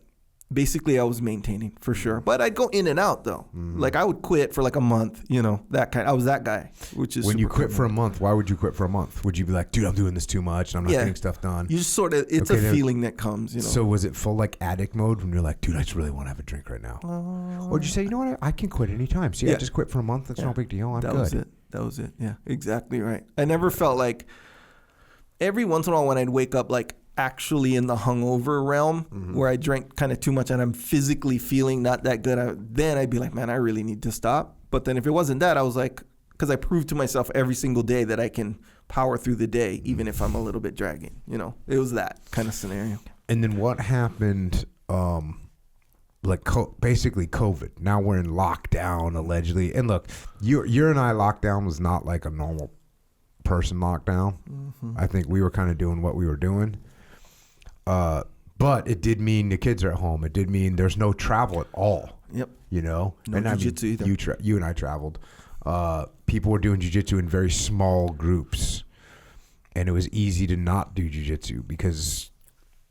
basically I was maintaining for sure. But I'd go in and out though. Like I would quit for like a month, you know, that kind. I was that guy, which is when you quit for a month. Why would you quit for a month? Would you be like, dude, I'm doing this too much and I'm not getting stuff done? You just sort of, it's a feeling that comes, you know. So was it full like addict mode when you're like, dude, I just really want to have a drink right now? Or did you say, you know what, I can quit anytime. See, I just quit for a month. That's no big deal. I'm good. That was it. Yeah, exactly right. I never felt like, every once in a while when I'd wake up like actually in the hungover realm where I drank kind of too much and I'm physically feeling not that good, then I'd be like, man, I really need to stop. But then if it wasn't that, I was like, because I proved to myself every single day that I can power through the day, even if I'm a little bit dragging, you know. It was that kind of scenario. And then what happened, basically COVID. Now we're in lockdown, allegedly. And look, Youre and I lockdown was not like a normal person lockdown. I think we were kind of doing what we were doing. But it did mean the kids are at home. It did mean there's no travel at all. Yep. You know? No jiu-jitsu either. You and I traveled. People were doing jiu-jitsu in very small groups. And it was easy to not do jiu-jitsu because,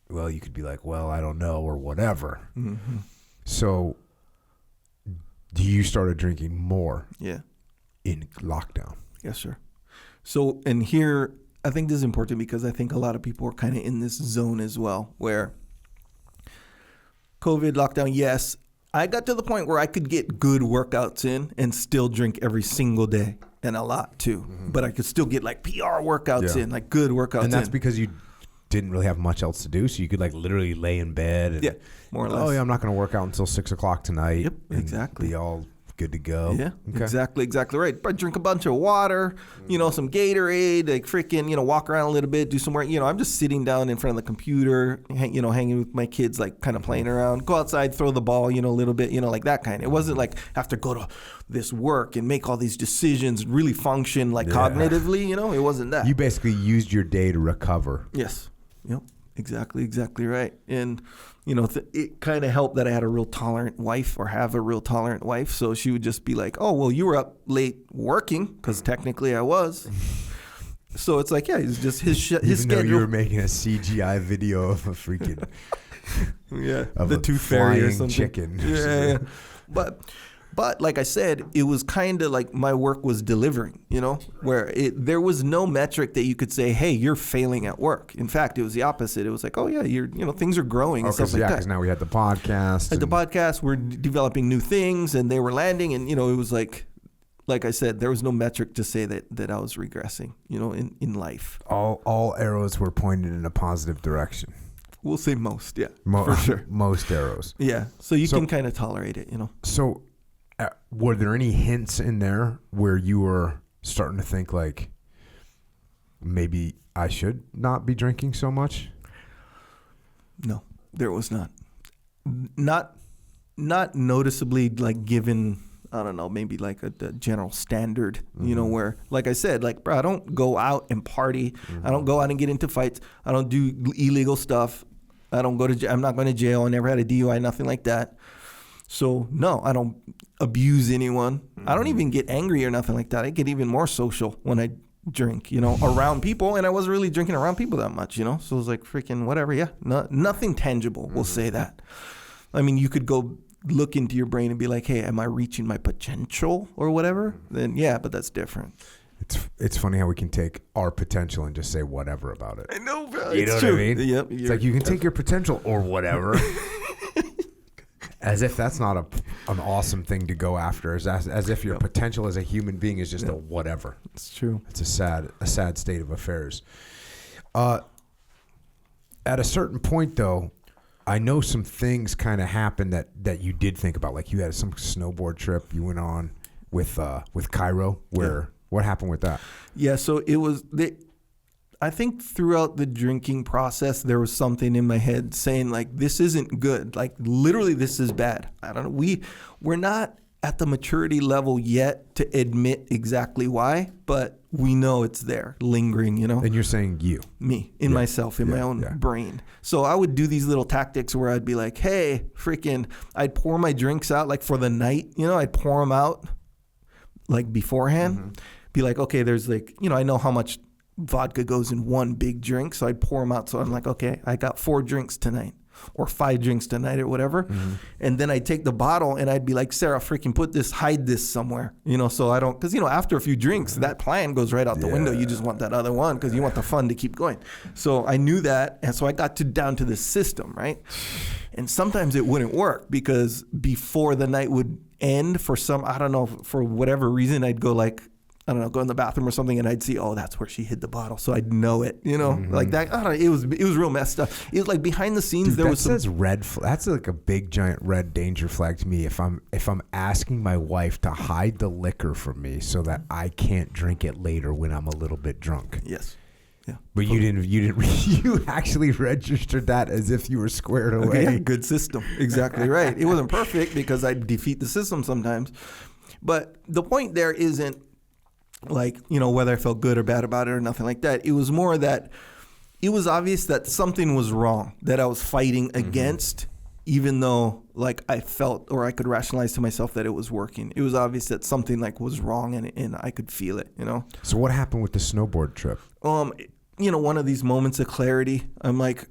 well, you could be like, well, I don't know, or whatever. So you started drinking more in lockdown. Yes, sir. So, and here, I think this is important because I think a lot of people are kind of in this zone as well, where COVID, lockdown, yes, I got to the point where I could get good workouts in and still drink every single day, and a lot too. But I could still get like PR workouts in, like good workouts in. And that's because you didn't really have much else to do, so you could like literally lay in bed and more or less. Oh yeah, I'm not going to work out until 6 o'clock tonight. Yep, exactly. Be all good to go. Yeah, exactly right. But drink a bunch of water, you know, some Gatorade, like freaking, you know, walk around a little bit, do some work. You know, I'm just sitting down in front of the computer, hanging with my kids, like kind of playing around. Go outside, throw the ball, you know, a little bit, you know, like that kind. It wasn't like have to go to this work and make all these decisions, really function like cognitively, you know. It wasn't that. You basically used your day to recover. Yes. Yep. Exactly right. And, you know, it kind of helped that I had a real tolerant wife, or have a real tolerant wife. So she would just be like, oh, well, you were up late working, because technically I was. So it's like, yeah, it's just his schedule. Even though you were making a CGI video of a freaking of the tooth fairy or something. Chicken. Yeah. But like I said, it was kind of like my work was delivering, you know, where there was no metric that you could say, hey, you're failing at work. In fact, it was the opposite. It was like, oh yeah, things are growing and stuff like that. Because now we had the podcast. At the podcast, we're developing new things, and they were landing, and you know, it was like I said, there was no metric to say that I was regressing, you know, in life. All arrows were pointed in a positive direction. We'll say most, for sure. Most arrows. Yeah, so you can kind of tolerate it, you know. So. Were there any hints in there where you were starting to think like, maybe I should not be drinking so much? No, there was not. Not noticeably, like, given, I don't know, maybe like a general standard, you know, where, like I said, like, bro, I don't go out and party. I don't go out and get into fights. I don't do illegal stuff. I'm not going to jail. I never had a DUI, nothing like that. So, no, I don't abuse anyone. I don't even get angry or nothing like that. I get even more social when I drink, you know, around people. And I wasn't really drinking around people that much, you know. So it was like freaking whatever. Yeah, nothing tangible. We'll say that. I mean, you could go look into your brain and be like, hey, am I reaching my potential or whatever? Then, yeah, but that's different. It's funny how we can take our potential and just say whatever about it. I know, bro. You know what I mean? Yep. It's like you can take your potential or whatever. As if that's not an awesome thing to go after. As if your potential as a human being is just a whatever. It's true. It's a sad state of affairs. At a certain point, though, I know some things kind of happened that you did think about. Like you had some snowboard trip you went on with Cairo. What happened with that? Yeah, so it was. I think throughout the drinking process, there was something in my head saying like, this isn't good. Like literally, this is bad. I don't know. We're not at the maturity level yet to admit exactly why, but we know it's there, lingering, you know? And you're saying me, in myself, in my own brain. So I would do these little tactics where I'd be like, hey, freaking, I'd pour my drinks out like for the night, you know, I'd pour them out like beforehand. Be like, okay, there's like, you know, I know how much vodka goes in one big drink, so I'd pour them out. So I'm like, okay, I got 4 drinks tonight. or 5 drinks tonight or whatever. And then I'd take the bottle and I'd be like, Sarah, freaking hide this somewhere, so I don't, because, after a few drinks, that plan goes right out the window. You just want that other one because you want the fun to keep going. So I knew that. And so I got down to this system, right? And sometimes it wouldn't work because before the night would end for whatever reason, I'd go go in the bathroom or something, and I'd see, oh, that's where she hid the bottle. So I'd know it, like that. I don't know. It was real messed up. It was like behind the scenes. Dude, there was says red. That's like a big giant red danger flag to me. If I'm asking my wife to hide the liquor from me so that I can't drink it later when I'm a little bit drunk. Yes. Yeah. But you actually registered that as if you were squared away. Okay, yeah, good system. Exactly right. It wasn't perfect because I'd defeat the system sometimes. But the point there isn't like, whether I felt good or bad about it or nothing like that. It was more that it was obvious that something was wrong that I was fighting against, even though like I felt or I could rationalize to myself that it was working. It was obvious that something like was wrong and I could feel it, So what happened with the snowboard trip? One of these moments of clarity, I'm like,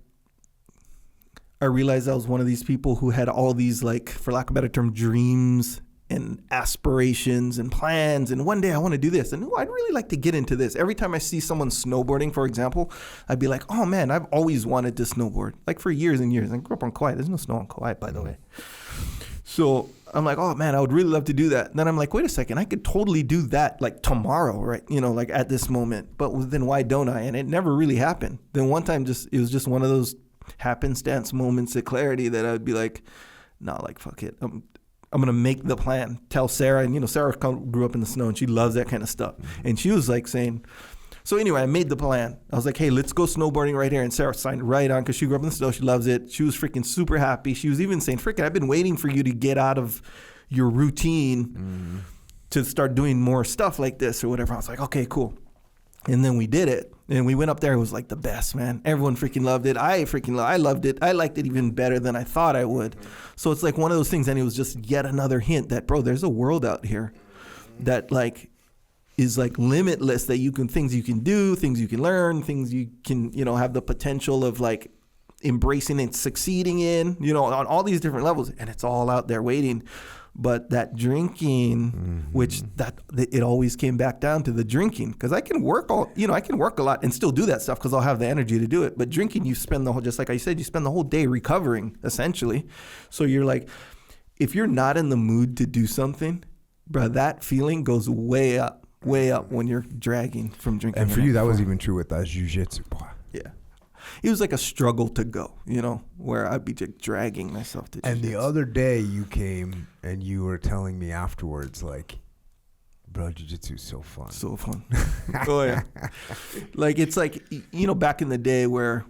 I realized I was one of these people who had all these, like, for lack of a better term, dreams and aspirations and plans. And one day I want to do this. And I'd really like to get into this. Every time I see someone snowboarding, for example, I'd be like, oh man, I've always wanted to snowboard, like for years and years. I grew up on Kauai. There's no snow on Kauai, by the way. So I'm like, oh man, I would really love to do that. And then I'm like, wait a second, I could totally do that like tomorrow, right? Like at this moment. But then why don't I? And it never really happened. Then one time it was just one of those happenstance moments of clarity that I'd be like, nah, like fuck it. I'm going to make the plan. Tell Sarah. And, Sarah grew up in the snow and she loves that kind of stuff. And she was like saying, so anyway, I made the plan. I was like, hey, let's go snowboarding right here. And Sarah signed right on because she grew up in the snow. She loves it. She was freaking super happy. She was even saying, freaking, I've been waiting for you to get out of your routine to start doing more stuff like this or whatever. I was like, okay, cool. And then we did it. And we went up there. It was like the best, man. Everyone freaking loved it. I loved it. I liked it even better than I thought I would. So it's like one of those things. And it was just yet another hint that, bro, there's a world out here that like is like limitless, that things you can do, things you can learn, things you can, have the potential of like embracing and succeeding in, on all these different levels. And it's all out there waiting. But that drinking, which it always came back down to the drinking, because I can work I can work a lot and still do that stuff because I'll have the energy to do it. But drinking, you spend just like I said, you spend the whole day recovering essentially. So you're like, if you're not in the mood to do something, bro, that feeling goes way up when you're dragging from drinking. And for you, that was even true with jiu-jitsu. Yeah. It was like a struggle to go, where I'd be just dragging myself to jiu-jitsu. And the other day you came and you were telling me afterwards, like, bro, jiu-jitsu is so fun. So fun. Oh, yeah. Like, it's like, back in the day where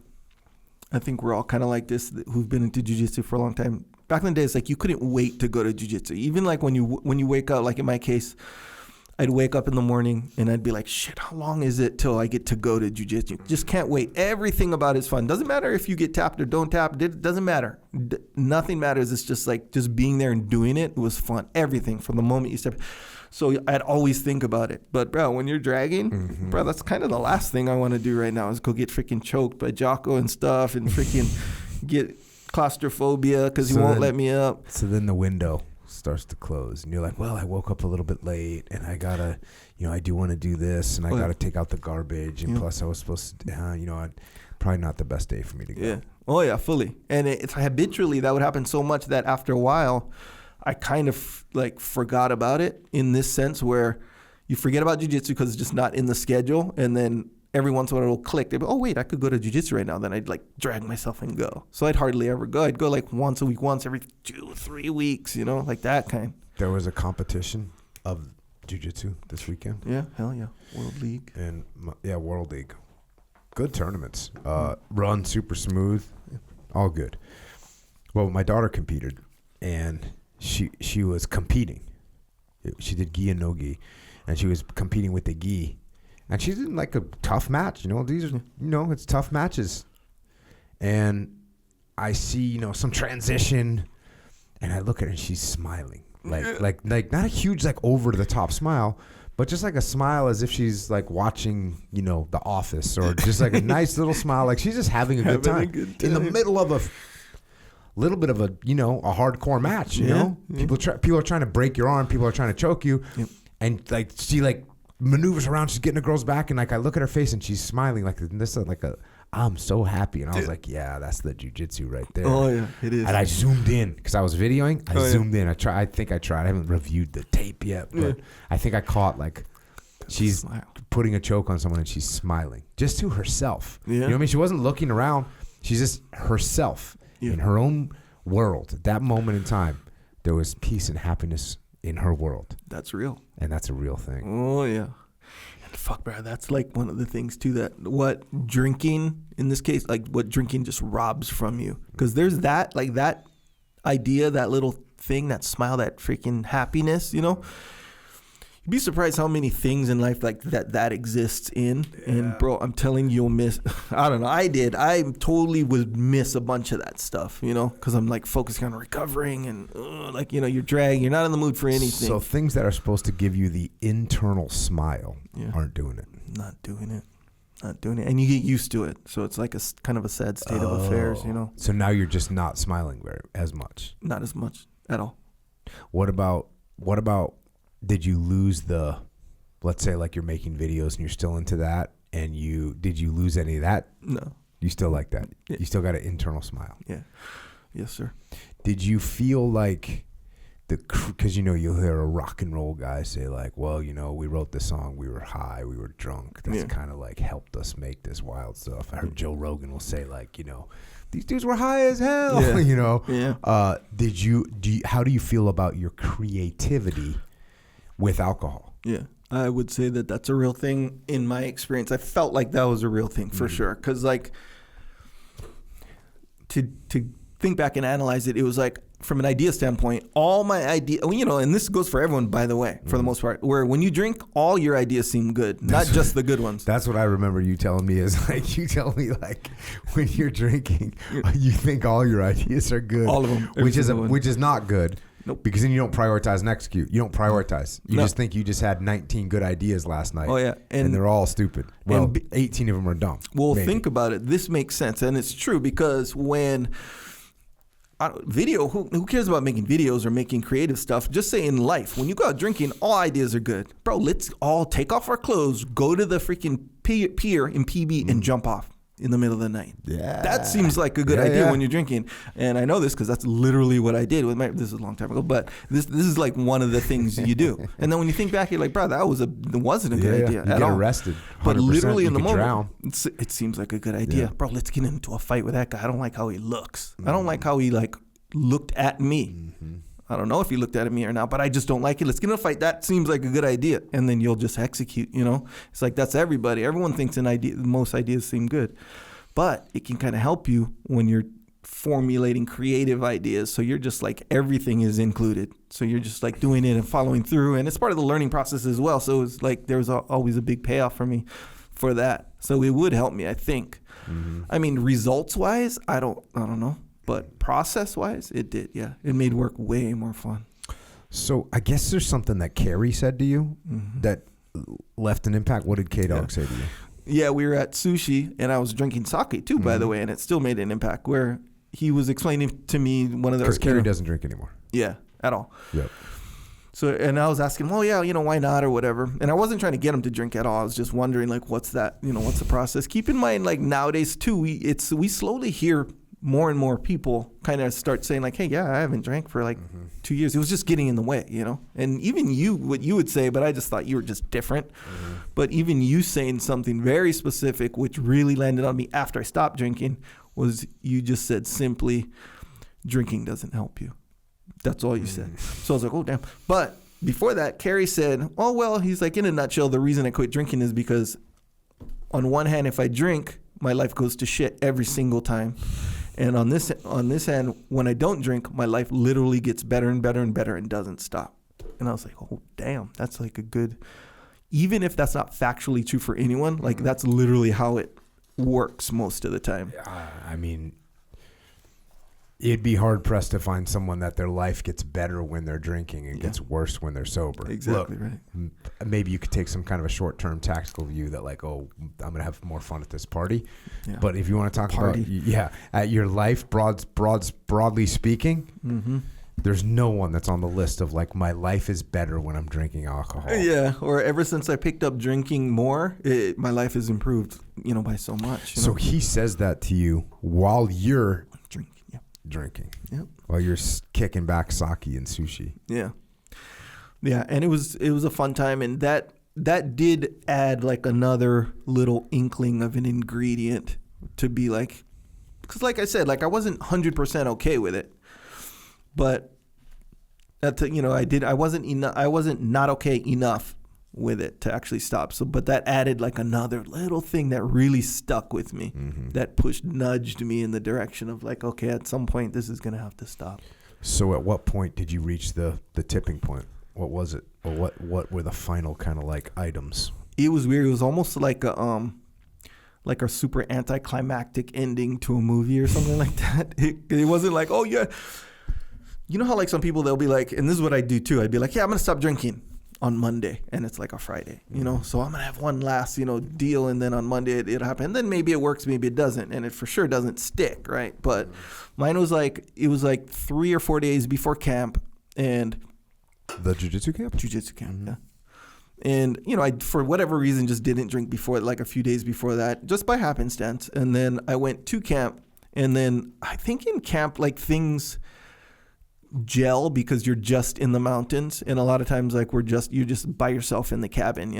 I think we're all kind of like this, who've been into jiu-jitsu for a long time. Back in the day, it's like you couldn't wait to go to jiu-jitsu. Even like when you wake up, like in my case, I'd wake up in the morning and I'd be like, shit, how long is it till I get to go to jiu-jitsu? Just can't wait. Everything about it's fun. Doesn't matter if you get tapped or don't tap. It doesn't matter. Nothing matters. It's just like just being there and doing it. It was fun. Everything from the moment you step. So I'd always think about it. But, bro, when you're dragging, bro, that's kind of the last thing I want to do right now is go get freaking choked by Jocko and stuff and freaking get claustrophobia because he won't let me up. So then the window starts to close and you're like, well, I woke up a little bit late and I gotta, I do want to do this and I gotta take out the garbage and plus I was supposed to, probably not the best day for me to go. Yeah. Oh yeah, fully. And it's habitually that would happen so much that after a while, I kind of like forgot about it in this sense where you forget about jiu-jitsu because it's just not in the schedule, and then every once in a while it'll click. They'd be, oh wait, I could go to jiu-jitsu right now. Then I'd like drag myself and go. So I'd hardly ever go. I'd go like once a week, once every 2-3 weeks, like that kind. There was a competition of jiu-jitsu this weekend. Yeah, hell yeah. World League. And World League. Good tournaments. Run super smooth. All good. Well, my daughter competed and she was competing. She did gi and no gi, and she was competing with the gi. And she's in like a tough match, these are, it's tough matches. And I see, some transition and I look at her and she's smiling. Like not a huge, like over the top smile, but just like a smile as if she's like watching, The Office, or just like a nice little smile. Like she's just having a good time in the middle of little bit of a, you know, a hardcore match, you know? People are trying to break your arm. People are trying to choke you. Yep. And like, she like maneuvers around. She's getting the girl's back. And like, I look at her face and she's smiling like this, like I'm so happy. And I was like, yeah, that's the jiu-jitsu right there. Oh yeah, it is. And I zoomed in because I was videoing. I zoomed in. I think I tried. I haven't reviewed the tape yet, but I think I caught like, she's putting a choke on someone and she's smiling just to herself. Yeah. You know what I mean? She wasn't looking around. She's just herself in her own world. At that moment in time, there was peace and happiness in her world. That's real. And that's a real thing. Oh, yeah. And fuck, bro, that's like one of the things, too, that what drinking, in this case, like what drinking just robs from you. Because there's that, like that idea, that little thing, that smile, that freaking happiness, you know? You'd be surprised how many things in life like that exists in. Yeah. And bro, I'm telling you, you'll miss. I don't know. I totally would miss a bunch of that stuff, you know, because I'm like focusing on recovering and like, you know, you're dragging. You're not in the mood for anything. So things that are supposed to give you the internal smile aren't doing it. Not doing it. And you get used to it. So it's like a kind of a sad state of affairs, you know. So now you're just not smiling as much. Not as much at all. What about did you lose let's say like you're making videos and you're still into that, and did you lose any of that? No. You still like that? Yeah. You still got an internal smile? Yeah. Yes, sir. Did you feel like because, you know, you'll hear a rock and roll guy say like, well, you know, we wrote this song, we were high, we were drunk. That's kind of like helped us make this wild stuff. I heard Joe Rogan will say like, you know, these dudes were high as hell, you know? Yeah. How do you feel about your creativity with alcohol? Yeah, I would say that that's a real thing in my experience. I felt like that was a real thing for sure. Because like to think back and analyze it, it was like from an idea standpoint, all my idea, you know, and this goes for everyone, by the way, for the most part, where when you drink, all your ideas seem good, not just the good ones. That's what I remember you telling me is like, you tell me like when you're drinking, you think all your ideas are good. All of them. Which is not good. Nope. Because then you don't prioritize and execute. You don't prioritize. You just think you just had 19 good ideas last night. Oh, yeah. And they're all stupid. Well, 18 of them are dumb. Well, think about it. This makes sense. And it's true because when who cares about making videos or making creative stuff? Just say in life, when you go out drinking, all ideas are good. Bro, let's all take off our clothes, go to the freaking pier in PB and jump off in the middle of the night. Yeah. That seems like a good idea when you're drinking. And I know this because that's literally what I did with this is a long time ago, but this is like one of the things you do. And then when you think back, you're like, bro, that wasn't a good idea you at get all. Arrested. But literally in the moment, it seems like a good idea. Bro, let's get into a fight with that guy. I don't like how he looks. I don't like how he like looked at me. I don't know if he looked at me or not, but I just don't like it. Let's get in a fight. That seems like a good idea. And then you'll just execute, you know? It's like that's everybody. Everyone thinks most ideas seem good. But it can kind of help you when you're formulating creative ideas. So you're just like everything is included. So you're just like doing it and following through. And it's part of the learning process as well. So it's like there's always a big payoff for me for that. So it would help me, I think. I mean, results-wise, I don't know. But process-wise, it did, yeah. It made work way more fun. So I guess there's something that Carrie said to you that left an impact. What did K-Dog say to you? Yeah, we were at sushi, and I was drinking sake, too, by the way, and it still made an impact, where he was explaining to me one of the... Because Carrie doesn't drink anymore. Yeah, at all. Yep. So, and I was asking him, why not or whatever. And I wasn't trying to get him to drink at all. I was just wondering, like, what's the process? Keep in mind, like, nowadays, too, we slowly hear more and more people kind of start saying like, hey, yeah, I haven't drank for like 2 years. It was just getting in the way, you know? And even what you would say, but I just thought you were just different. But even you saying something very specific, which really landed on me after I stopped drinking, was you just said simply, drinking doesn't help you. That's all you said. So I was like, oh, damn. But before that, Carrie said, oh, well, he's like, in a nutshell, the reason I quit drinking is because on one hand, if I drink, my life goes to shit every single time. And on this hand, when I don't drink, my life literally gets better and better and better and doesn't stop. And I was like, oh, damn, that's like a good, even if that's not factually true for anyone, like that's literally how it works most of the time. I mean, It'd be hard pressed to find someone that their life gets better when they're drinking and gets worse when they're sober. Exactly. Look, right. Maybe you could take some kind of a short-term tactical view that like, oh, I'm going to have more fun at this party. Yeah. But if you want to talk about, at your life, broadly speaking, there's no one that's on the list of like, my life is better when I'm drinking alcohol. Yeah. Or ever since I picked up drinking more, my life has improved, by so much. So he says that to you while you're drinking. Yep. While you're kicking back sake and sushi. Yeah. Yeah. And it was a fun time. And that did add like another little inkling of an ingredient to be like, because like I said, like I wasn't 100% okay with it, but I wasn't not okay enough with it to actually stop. So, but that added like another little thing that really stuck with me, that nudged me in the direction of like, okay, at some point this is going to have to stop. So at what point did you reach the tipping point? What was it? Or what were the final kind of like items? It was weird. It was almost like a super anticlimactic ending to a movie or something like that. It wasn't like, oh yeah. You know how like some people, they'll be like, and this is what I do too. I'd be like, yeah, I'm going to stop drinking on Monday, and it's like a Friday, so I'm gonna have one last deal, and then on Monday it'll happen, and then maybe it works, maybe it doesn't, and it for sure doesn't stick, right? But mine was like, it was like 3 or 4 days before camp, and the jiu-jitsu camp, yeah. And I for whatever reason just didn't drink before, like a few days before that, just by happenstance. And then I went to camp, and then I think in camp like things gel because you're just in the mountains, and a lot of times like you're just by yourself in the cabin,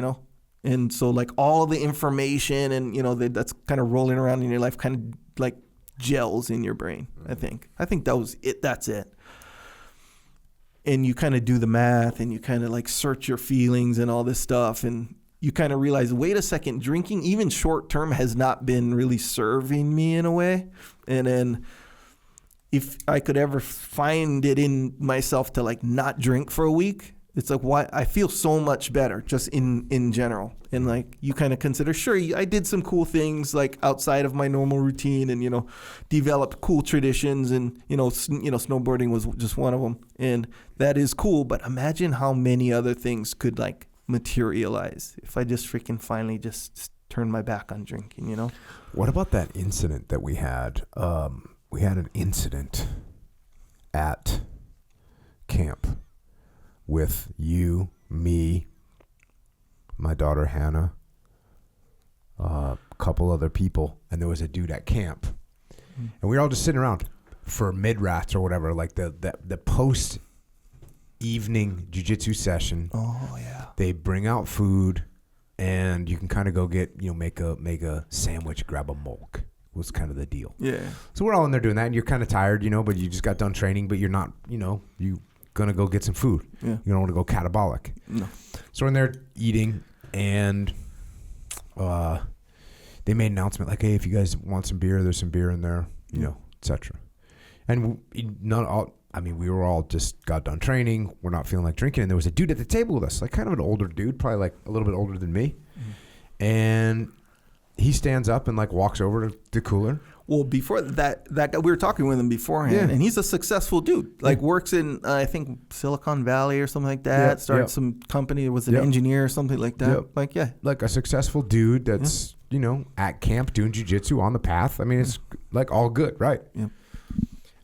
and so like all the information and that's kind of rolling around in your life kind of like gels in your brain. I think that was it. That's it. And you kind of do the math, and you kind of like search your feelings and all this stuff, and you kind of realize, wait a second, drinking even short term has not been really serving me in a way. And then if I could ever find it in myself to like not drink for a week, it's like, why I feel so much better just in general. And like you kind of consider, sure, I did some cool things like outside of my normal routine, and developed cool traditions, and snowboarding was just one of them, and that is cool. But imagine how many other things could like materialize if I just freaking finally just turned my back on drinking. What about that incident that we had? We had an incident at camp with you, me, my daughter Hannah, a couple other people, and there was a dude at camp, and we were all just sitting around for mid-rats or whatever, like the post evening jiu-jitsu session. Oh yeah. They bring out food, and you can kind of go get make a sandwich, grab a milk. Was kind of the deal. Yeah. So we're all in there doing that, and you're kind of tired, but you just got done training, but you're not, you gonna go get some food. Yeah. You don't want to go catabolic. No. So we're in there eating, and they made an announcement like, hey, if you guys want some beer, there's some beer in there, etc. And we were all just got done training. We're not feeling like drinking, and there was a dude at the table with us, like kind of an older dude, probably like a little bit older than me, and he stands up and like walks over to the cooler. Well, before that guy, we were talking with him beforehand, and he's a successful dude. Like works in I think Silicon Valley or something like that. Yeah, Started some company, was an engineer or something like that. Like a successful dude that's at camp doing jiu-jitsu on the path. I mean, it's like all good, right? Yeah.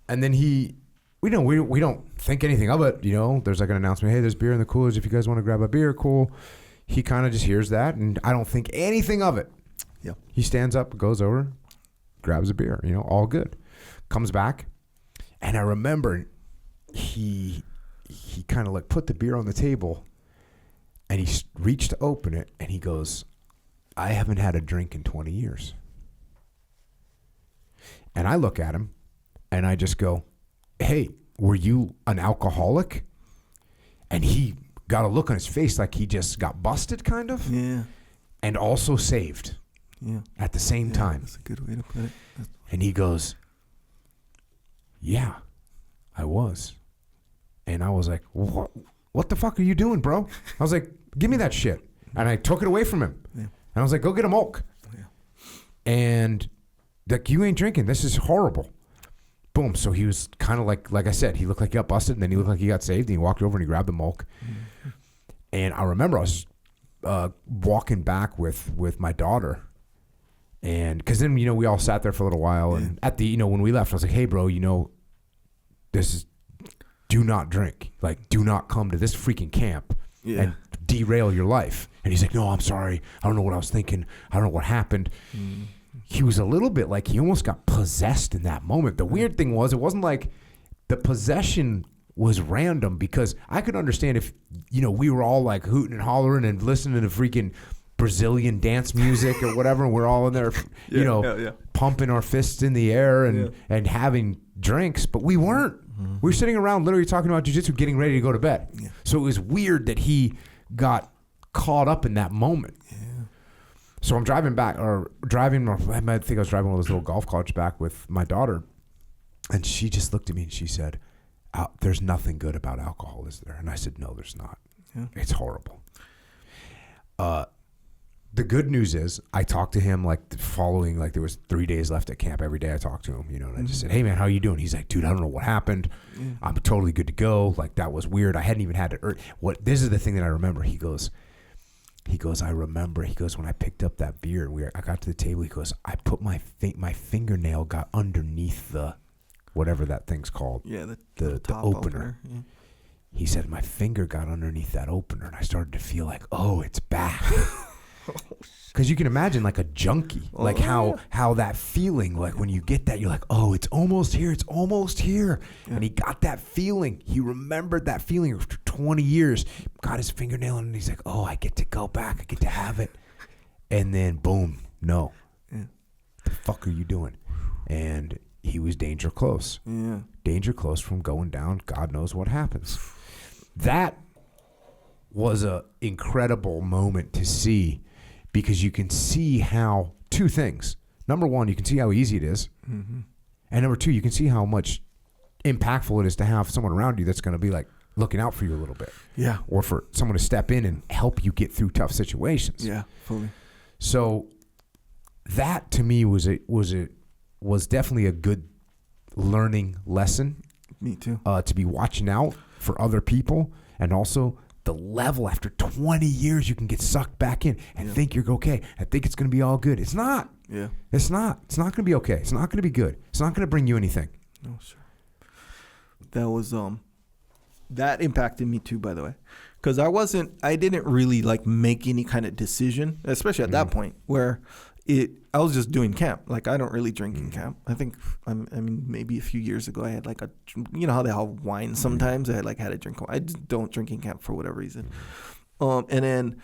And then we don't think anything of it. There's like an announcement, hey, there's beer in the coolers. If you guys want to grab a beer, cool. He kind of just hears that, and I don't think anything of it. Yeah. He stands up, goes over, grabs a beer, all good. Comes back, and I remember he kind of like put the beer on the table, and he reached to open it, and he goes, I haven't had a drink in 20 years. And I look at him, and I just go, hey, were you an alcoholic? And he got a look on his face like he just got busted, kind of. Yeah. And also saved. Yeah. At the same time. That's a good way to put it. And he goes, yeah, I was. And I was like, what the fuck are you doing, bro? I was like, give me that shit. And I took it away from him. Yeah. And I was like, go get a milk. Yeah. And like, you ain't drinking. This is horrible. boom. So he was kind of like I said, he looked like he got busted, and then he looked like he got saved, and he walked over and he grabbed the mulk. And I remember I was walking back with my daughter, and because then we all sat there for a little while, and at the when we left, I was like, hey bro, this is, do not drink, like do not come to this freaking camp and derail your life. And he's like, no, I'm sorry, I don't know what I was thinking, I don't know what happened. He was a little bit like he almost got possessed in that moment. The weird thing was, it wasn't like the possession was random, because I could understand if we were all like hooting and hollering and listening to freaking Brazilian dance music or whatever, and we're all in there pumping our fists in the air and having drinks, but we weren't. We were sitting around literally talking about jiu-jitsu, getting ready to go to bed. So it was weird that he got caught up in that moment. So I'm driving back, I think I was driving one of those little golf carts back with my daughter, and she just looked at me and she said, there's nothing good about alcohol, is there? And I said, no, there's not. It's horrible. The good news is I talked to him like the following, like there was 3 days left at camp. Every day I talked to him, and I just said, hey man, how you doing? He's like, dude, I don't know what happened. I'm totally good to go. Like that was weird. I hadn't even had to this is the thing that I remember. He goes, I remember, when I picked up that beer and I got to the table, he goes, I put my fingernail got underneath the, whatever that thing's called. The opener. He said, my finger got underneath that opener, and I started to feel like, oh, it's back. Because you can imagine like a junkie, like how that feeling, like when you get that, you're like, oh, it's almost here. And he got that feeling. He remembered that feeling after 20 years, got his fingernail in, and he's like, oh, I get to go back. I get to have it. And then boom, no. The fuck are you doing? And he was danger close. Danger close from going down. God knows what happens. That was a incredible moment to see, because you can see how two things. Number one, you can see how easy it is. And number two, you can see how much impactful it is to have someone around you that's going to be like looking out for you a little bit. Or for someone to step in and help you get through tough situations. Fully. So that to me was definitely a good learning lesson. Me too. To be watching out for other people, and also the level after 20 years you can get sucked back in and think you're okay. I think it's going to be all good. It's not. It's not. It's not going to be okay. It's not going to be good. It's not going to bring you anything. No, sir. That was that impacted me too, by the way, because I didn't really like make any kind of decision, especially at that point where I was just doing camp. Like I don't really drink in camp. I think maybe a few years ago I had like how they have wine sometimes. I had a drink. I just don't drink in camp for whatever reason. And then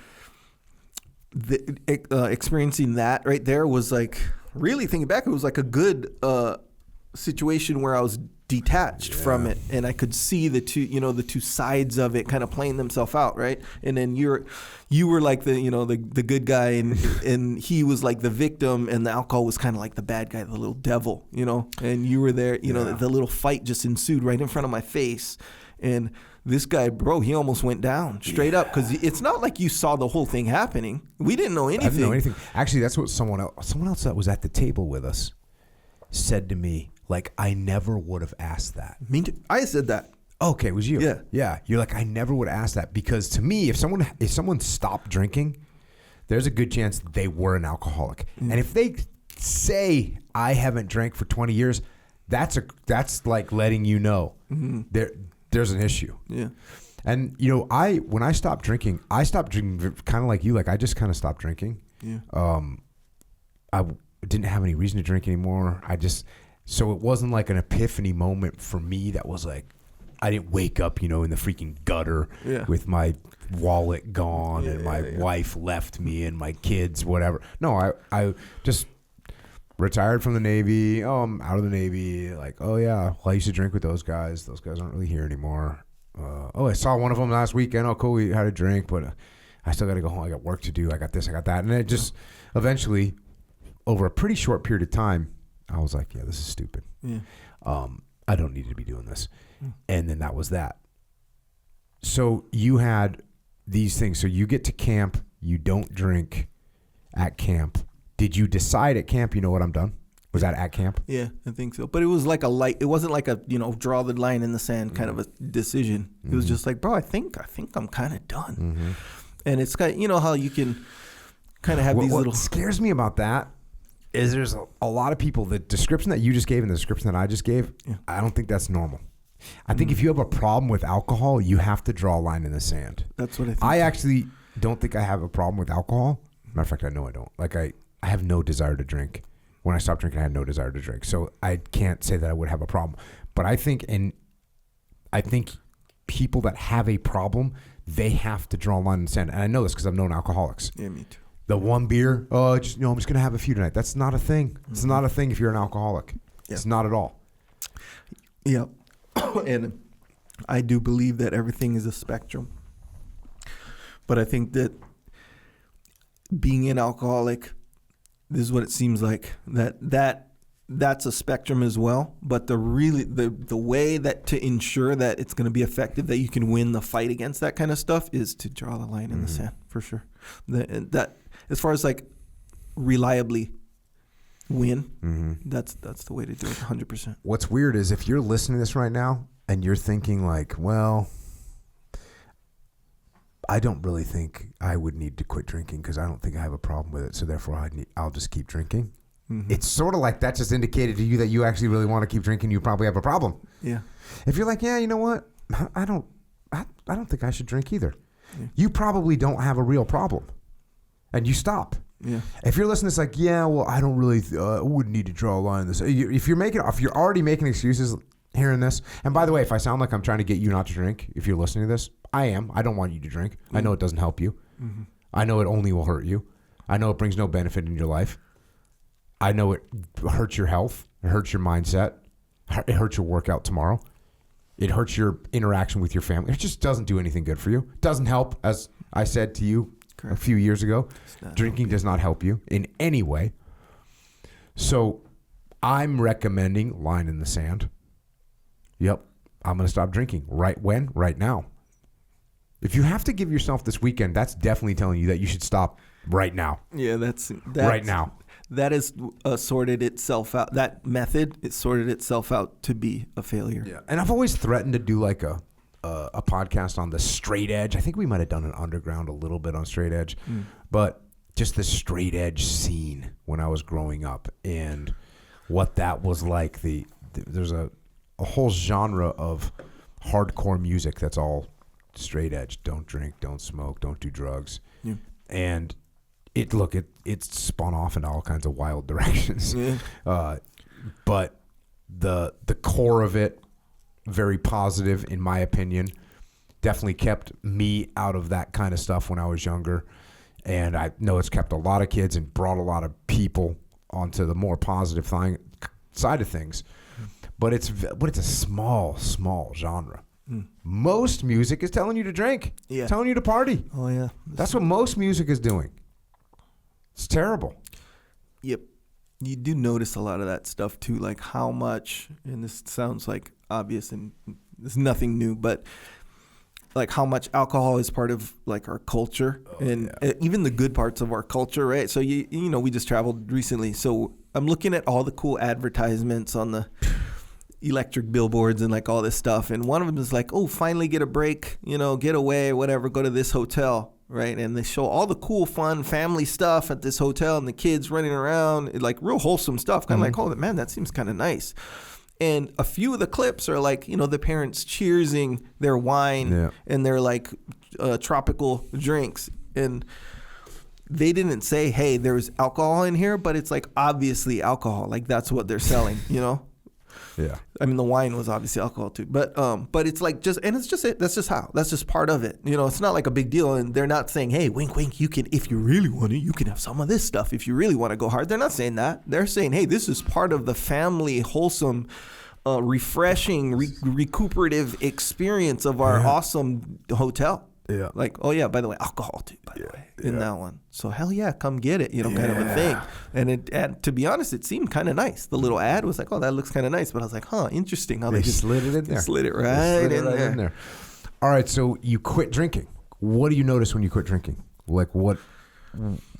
experiencing that right there was like, really thinking back, it was like a good situation where I was detached from it, and I could see the two sides of it kind of playing themselves out, right? And then you were like the good guy, and he was like the victim, and the alcohol was kind of like the bad guy, the little devil, and you were there, the little fight just ensued right in front of my face. And this guy, bro, he almost went down straight up, because it's not like you saw the whole thing happening. We didn't know anything. I didn't know anything. Actually, that's what someone else that was at the table with us said to me. Like, I never would have asked that. Me too. I said that. Okay, it was you. Yeah. You're like, I never would have asked that, because to me, if someone stopped drinking, there's a good chance they were an alcoholic. And if they say I haven't drank for 20 years, that's like letting you know there's an issue. And when I stopped drinking kind of like you. Like I just kind of stopped drinking. I didn't have any reason to drink anymore. So it wasn't like an epiphany moment for me that was like, I didn't wake up, in the freaking gutter with my wallet gone and my wife left me and my kids, whatever. No, I just retired from the Navy. Oh, I'm out of the Navy. Like, oh yeah, well, I used to drink with those guys. Those guys aren't really here anymore. I saw one of them last weekend. Oh, cool, we had a drink, but I still got to go home. I got work to do. I got this, I got that. And it just eventually, over a pretty short period of time, I was like, yeah, this is stupid. I don't need to be doing this. And then that was that. So you had these things. So you get to camp. You don't drink at camp. Did you decide at camp, you know what, I'm done? Was that at camp? Yeah, I think so. But it was like a light. It wasn't like a draw the line in the sand kind of a decision. It was just like, bro, I think I'm kind of done. And it's kind of, how you can kind of have these little. What scares me about that is there's a lot of people. The description that you just gave and the description that I just gave, I don't think that's normal. I think if you have a problem with alcohol, you have to draw a line in the sand. That's what I think. I actually don't think I have a problem with alcohol. Matter of fact, I know I don't. Like I have no desire to drink. When I stopped drinking, I had no desire to drink. So I can't say that I would have a problem. But I think people that have a problem, they have to draw a line in the sand. And I know this because I've known alcoholics. Yeah, me too. The one beer, I'm just going to have a few tonight. That's not a thing. It's not a thing if you're an alcoholic. Yeah. It's not at all. Yeah. And I do believe that everything is a spectrum. But I think that being an alcoholic, this is what it seems like, that's a spectrum as well. But the way that to ensure that it's going to be effective, that you can win the fight against that kind of stuff, is to draw the line in the sand, for sure. That as far as like reliably win, that's the way to do it, 100%. What's weird is if you're listening to this right now and you're thinking like, well, I don't really think I would need to quit drinking because I don't think I have a problem with it, so therefore I'll just keep drinking. It's sort of like that just indicated to you that you actually really want to keep drinking. You probably have a problem. Yeah. If you're like, yeah, you know what, I don't think I should drink either. Yeah. You probably don't have a real problem, and you stop. Yeah. If you're listening, it's like, yeah, well, I don't really, wouldn't need to draw a line in this. If you're already making excuses hearing this, and by the way, if I sound like I'm trying to get you not to drink, if you're listening to this, I am. I don't want you to drink. I know it doesn't help you. I know it only will hurt you. I know it brings no benefit in your life. I know it hurts your health. It hurts your mindset. It hurts your workout tomorrow. It hurts your interaction with your family. It just doesn't do anything good for you. It doesn't help, as I said to you a few years ago. Drinking does not help you in any way. So I'm recommending line in the sand. Yep, I'm going to stop drinking. Right when? Right now. If you have to give yourself this weekend, that's definitely telling you that you should stop right now. Yeah, that's right now. That has sorted itself out. That method, it sorted itself out to be a failure. Yeah, and I've always threatened to do like a podcast on the straight edge. I think we might have done an underground a little bit on straight edge, but just the straight edge scene when I was growing up and what that was like. There's a whole genre of hardcore music that's all straight edge. Don't drink, don't smoke, don't do drugs. Yeah. And it spun off into all kinds of wild directions. Yeah. But the core of it, very positive in my opinion, definitely kept me out of that kind of stuff when I was younger. And I know it's kept a lot of kids and brought a lot of people onto the more positive side of things. But it's a small genre. Most music is telling you to drink, telling you to party. Oh yeah, that's what most music is doing. It's terrible. Yep, you do notice a lot of that stuff too, like how much. And this sounds like obvious, and it's nothing new, but like how much alcohol is part of like our culture, even the good parts of our culture, right? So you know, we just traveled recently, so I'm looking at all the cool advertisements on the electric billboards and like all this stuff, and one of them is like, oh, finally get a break, get away, whatever, go to this hotel, right? And they show all the cool, fun family stuff at this hotel and the kids running around, like real wholesome stuff, kind of like, oh man, that seems kind of nice. And a few of the clips are like, the parents cheersing their wine and their like tropical drinks, and they didn't say, hey, there's alcohol in here, but it's like obviously alcohol, like that's what they're selling, Yeah. I mean, the wine was obviously alcohol too, but it's like that's just part of it. It's not like a big deal, and they're not saying, hey, wink, wink, you can, if you really want to, you can have some of this stuff if you really want to go hard. They're not saying that. They're saying, hey, this is part of the family, wholesome, refreshing, recuperative experience of our awesome hotel. Yeah. Like, oh yeah, by the way, alcohol too, by the way, in that one. So hell yeah, come get it, kind of a thing. And to be honest, it seemed kind of nice. The little ad was like, oh, that looks kind of nice. But I was like, interesting how they just slid it in there. Slid it right in there. All right, so you quit drinking. What do you notice when you quit drinking? Like what?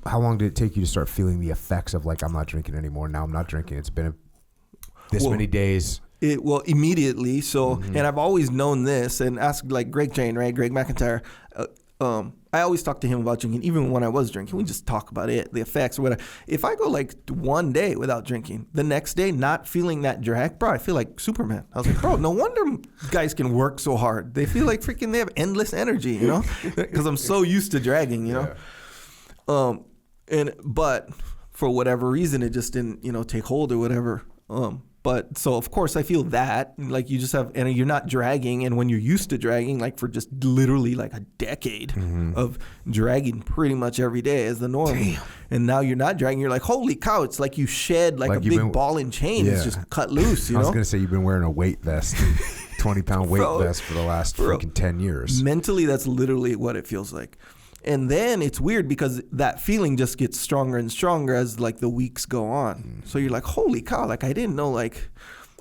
how long did it take you to start feeling the effects of like, I'm not drinking anymore. Now I'm not drinking. It's been this many days. Immediately. So, and I've always known this, and asked like Greg Jane, right? Greg McIntyre. I always talk to him about drinking, even when I was drinking. We just talk about it, the effects or whatever. If I go like one day without drinking, the next day not feeling that drag, bro, I feel like Superman. I was like, bro, no wonder guys can work so hard. They feel like freaking they have endless energy, you know, because I'm so used to dragging, you know. But for whatever reason, it just didn't, you know, take hold or whatever. But so of course I feel that like you just have, and you're not dragging. And when you're used to dragging, like for just literally like a decade of dragging pretty much every day as the norm. Damn. And now you're not dragging. You're like, holy cow. It's like you shed like a big ball and chain. It's just cut loose. You know? I was going to say you've been wearing a weight vest, 20-pound weight vest for the last freaking 10 years. Mentally, that's literally what it feels like. And then it's weird because that feeling just gets stronger and stronger as like the weeks go on. So you're like, holy cow, like I didn't know, like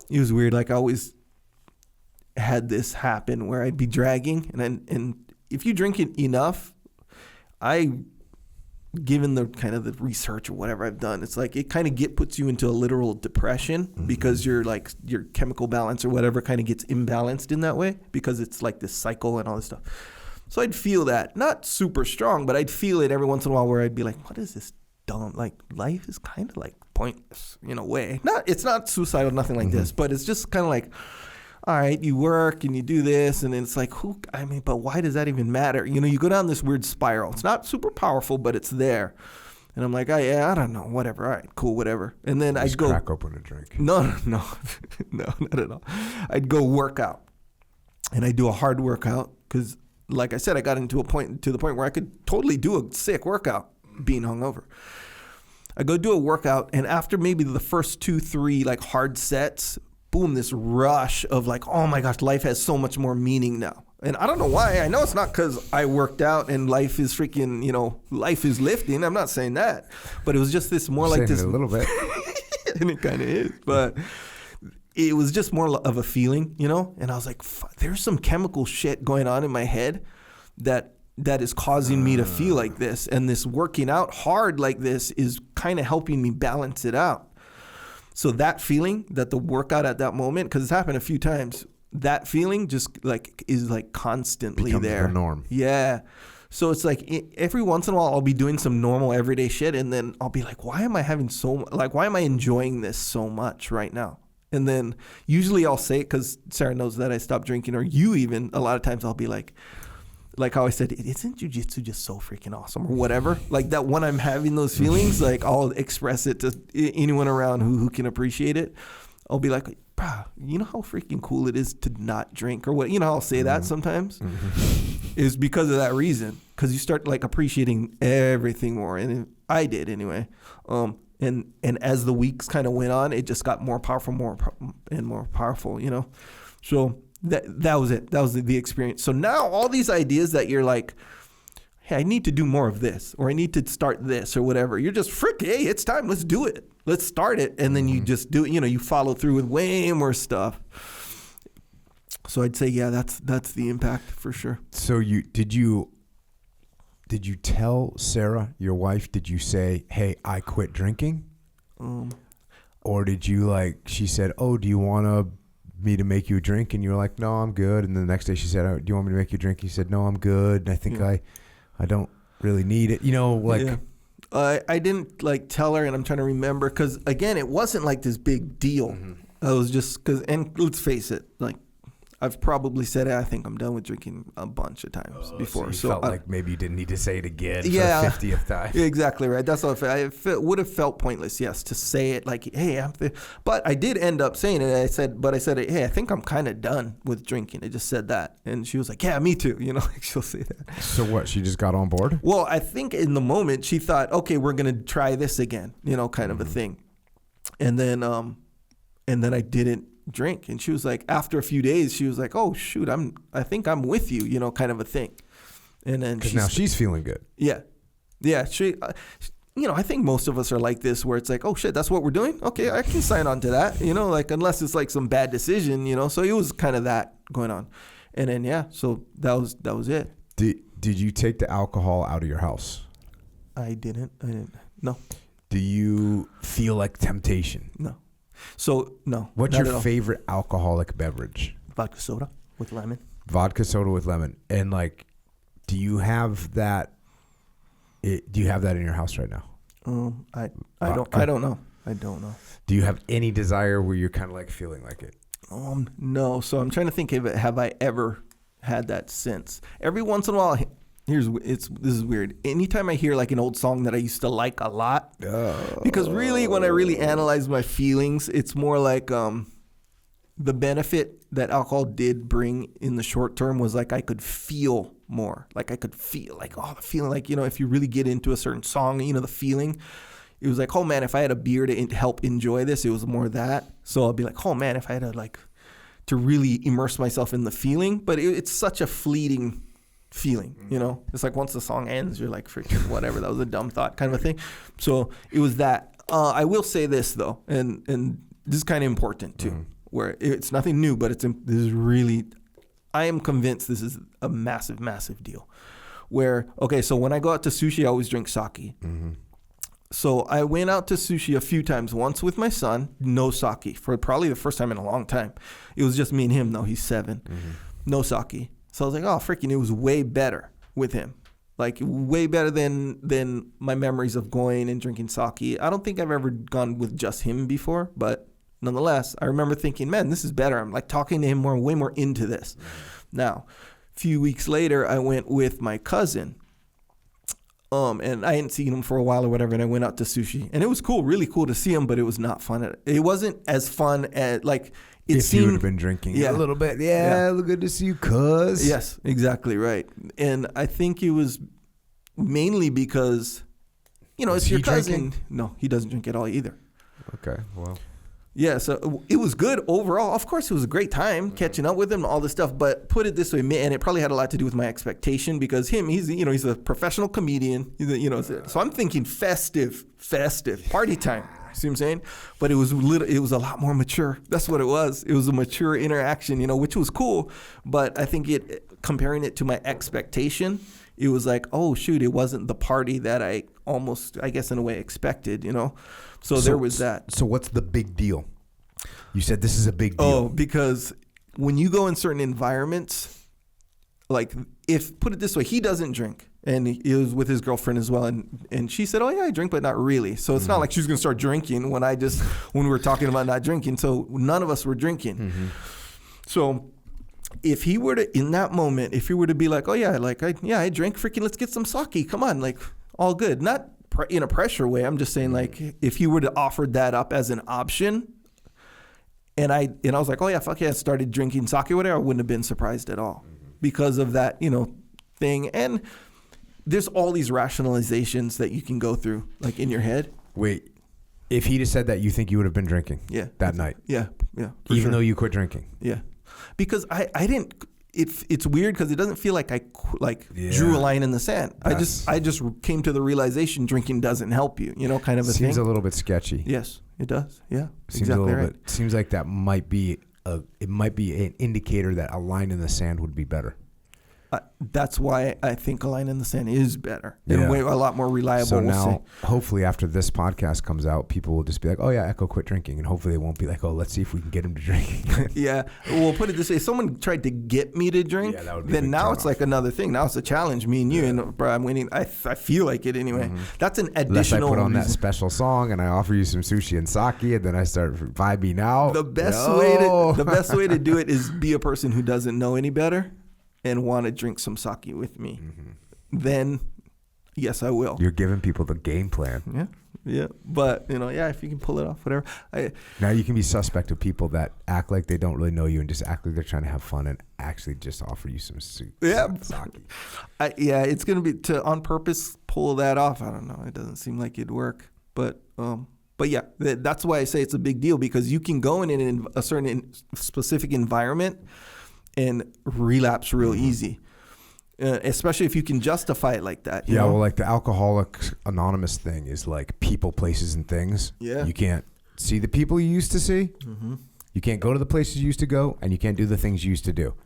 it was weird. Like I always had this happen where I'd be dragging and if you drink it enough, given the kind of the research or whatever I've done, it's like it kind of puts you into a literal depression because you're like your chemical balance or whatever kind of gets imbalanced in that way because it's like this cycle and all this stuff. So I'd feel that, not super strong, but I'd feel it every once in a while where I'd be like, what is this dumb, like life is kind of like pointless in a way. It's not suicidal, nothing like this, but it's just kind of like, all right, you work and you do this and it's like, but why does that even matter? You know, you go down this weird spiral. It's not super powerful, but it's there. And I'm like, I don't know, whatever. All right, cool, whatever. And then I'd go crack open a drink. No, not at all. I'd go work out and I'd do a hard workout because like I said, I got to the point where I could totally do a sick workout being hungover. I go do a workout, and after maybe the first 2-3 like hard sets, boom, this rush of like, oh my gosh, life has so much more meaning now. And I don't know why. I know it's not because I worked out and life is freaking, you know, life is lifting. I'm not saying that, but it was just this more like this a little bit, and it kind of is, but. It was just more of a feeling, you know? And I was like, there's some chemical shit going on in my head that is causing me to feel like this. And this working out hard like this is kind of helping me balance it out. So that feeling, that the workout at that moment, because it's happened a few times, that feeling just like is like constantly becomes there. The norm. Yeah. So it's like every once in a while I'll be doing some normal everyday shit and then I'll be like, why am I enjoying this so much right now? And then usually I'll say it because Sarah knows that I stopped drinking, or you even, a lot of times I'll be like how I said, isn't jiu-jitsu just so freaking awesome or whatever? Like that when I'm having those feelings, like I'll express it to anyone around who can appreciate it. I'll be like, bro, you know how freaking cool it is to not drink or what? You know how I'll say that sometimes? Is because of that reason. Because you start like appreciating everything more. And I did anyway. And as the weeks kind of went on, it just got more powerful, more powerful, you know? So that was it. That was the experience. So now all these ideas that you're like, hey, I need to do more of this, or I need to start this or whatever. You're just hey, it's time. Let's do it. Let's start it. And then you just do it. You know, you follow through with way more stuff. So I'd say, yeah, that's the impact for sure. So did you tell Sarah, your wife, did you say, hey, I quit drinking? Or did you she said, oh, do you want me to make you a drink? And you were like, no, I'm good. And then the next day she said, oh, do you want me to make you a drink? You said, no, I'm good. And I think I don't really need it. You know, I didn't tell her, and I'm trying to remember, because again, it wasn't like this big deal. I was just, and let's face it, I've probably said it. I think I'm done with drinking a bunch of times before. So felt like maybe you didn't need to say it again for the 50th time. Exactly right. That's all. I would have felt pointless, yes, to say it hey, but I did end up saying it. I said, hey, I think I'm kind of done with drinking. I just said that. And she was like, yeah, me too. You know, she'll say that. So what, she just got on board? Well, I think in the moment she thought, okay, we're going to try this again, you know, kind of a thing. And then I didn't drink, and she was like, after a few days, she was like, oh shoot, I think I'm with you, you know, kind of a thing. And then now she's feeling good. Yeah, she you know, I think most of us are like this, where it's like, oh shit, that's what we're doing, okay, I can sign on to that, you know, unless it's some bad decision, you know. So it was kind of that going on. And then so that was it. Did you take the alcohol out of your house? I didn't. No. Do you feel like temptation? No. So, no. What's your favorite alcoholic beverage? Vodka soda with lemon. Vodka soda with lemon. And like, do you have that? Do you have that in your house right now? I don't know. Do you have any desire where you're kind of like feeling like it? No. So I'm trying to think of it. Have I ever had that since? Every once in a while, this is weird. Anytime I hear like an old song that I used to like a lot, because really when I really analyze my feelings, it's more like the benefit that alcohol did bring in the short term was like I could feel more. Like I could feel like, the feeling, like, if you really get into a certain song, the feeling, it was like, oh man, if I had a beer to help enjoy this, it was more that. So I'll be like, oh man, if I had to really immerse myself in the feeling, but it's such a fleeting feeling, it's like once the song ends, you're like, freaking whatever, that was a dumb thought kind of a thing. So it was that. I will say this though, and this is kind of important too, where it's nothing new, but this is really, I am convinced this is a massive, massive deal. Where, okay, so when I go out to sushi, I always drink sake. So I went out to sushi a few times, once with my son, no sake, for probably the first time in a long time. It was just me and him though, he's 7, no sake. So I was like, oh, freaking, it was way better with him. Like way better than my memories of going and drinking sake. I don't think I've ever gone with just him before, but nonetheless, I remember thinking, man, this is better. I'm like talking to him way more into this. Now, a few weeks later, I went with my cousin. And I hadn't seen him for a while or whatever, and I went out to sushi. And it was cool, really cool to see him, but it was not fun. It wasn't as fun as, like, it if seemed... you would have been drinking a little bit. Yeah, good to see you, cuz. Yes, exactly right. And I think it was mainly because, it's your cousin. Drinking? No, he doesn't drink at all either. Okay, well... Yeah, so it was good overall. Of course, it was a great time catching up with him, all this stuff. But put it this way, and it probably had a lot to do with my expectation because he's a professional comedian. So I'm thinking festive party time. See what I'm saying? But it was a lot more mature. That's what it was. It was a mature interaction, which was cool. But I think comparing it to my expectation, it was like, oh shoot, it wasn't the party that I almost, I guess in a way, expected. So there was that. So what's the big deal? You said this is a big deal. Oh, because when you go in certain environments, like put it this way, he doesn't drink. And he was with his girlfriend as well. And she said, oh yeah, I drink, but not really. So it's not like she's going to start drinking when we were talking about not drinking. So none of us were drinking. So if he were to, in that moment, if he were to be like, oh yeah, I drink, freaking let's get some sake. Come on, like all good. Not in a pressure way. I'm just saying, like, if he were to offer that up as an option, and I was like, oh yeah, fuck yeah, I started drinking sake or whatever, I wouldn't have been surprised at all because of that, thing. And there's all these rationalizations that you can go through, like in your head. Wait, if he'd have said that, you think you would have been drinking? Yeah. That night? Yeah. Even though you quit drinking? Yeah. Because I didn't. It's weird because it doesn't feel like I drew a line in the sand. I just came to the realization drinking doesn't help you. Kind of a thing. Seems a little bit sketchy. Yes, it does. Yeah, seems exactly a little bit. Seems like that might be an indicator that a line in the sand would be better. That's why I think a line in the sand is better and a lot more reliable. So now, hopefully, after this podcast comes out, people will just be like, "Oh yeah, Echo quit drinking," and hopefully they won't be like, "Oh, let's see if we can get him to drink." Yeah, well, put it this way: if someone tried to get me to drink, then now it's like another thing. Now it's a challenge. Me and you, and bro, I'm winning. I feel like it anyway. That's an additional. Unless I put on that special song and I offer you some sushi and sake, and then I start vibing out. The best way to do it is be a person who doesn't know any better and want to drink some sake with me. Then, yes, I will. You're giving people the game plan. Yeah. But, if you can pull it off, whatever. Now you can be suspect of people that act like they don't really know you and just act like they're trying to have fun and actually just offer you some sake. It's going to be to on purpose pull that off. I don't know. It doesn't seem like it'd work. But yeah, that's why I say it's a big deal because you can go in a certain specific environment and relapse real easy, especially if you can justify it like that. You know? Well, like the Alcoholics Anonymous thing is like people, places, and things. Yeah. You can't see the people you used to see. You can't go to the places you used to go, and you can't do the things you used to do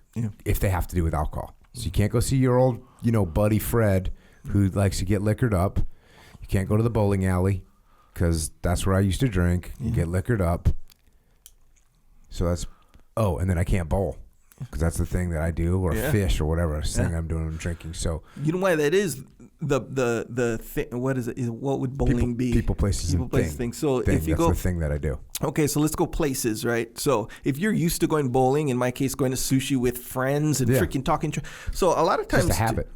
if they have to do with alcohol. So you can't go see your old, buddy Fred who likes to get liquored up. You can't go to the bowling alley because that's where I used to drink, get liquored up. So that's, and then I can't bowl because that's the thing that I do, or fish or whatever thing I'm doing, I'm drinking. So you know why that is? The thing, what is it? What would bowling be? People, places, and things. So if you that's go, the thing that I do. Okay, so let's go places, right? So if you're used to going bowling, in my case, going to sushi with friends and freaking talking. So a lot of times, just a habit.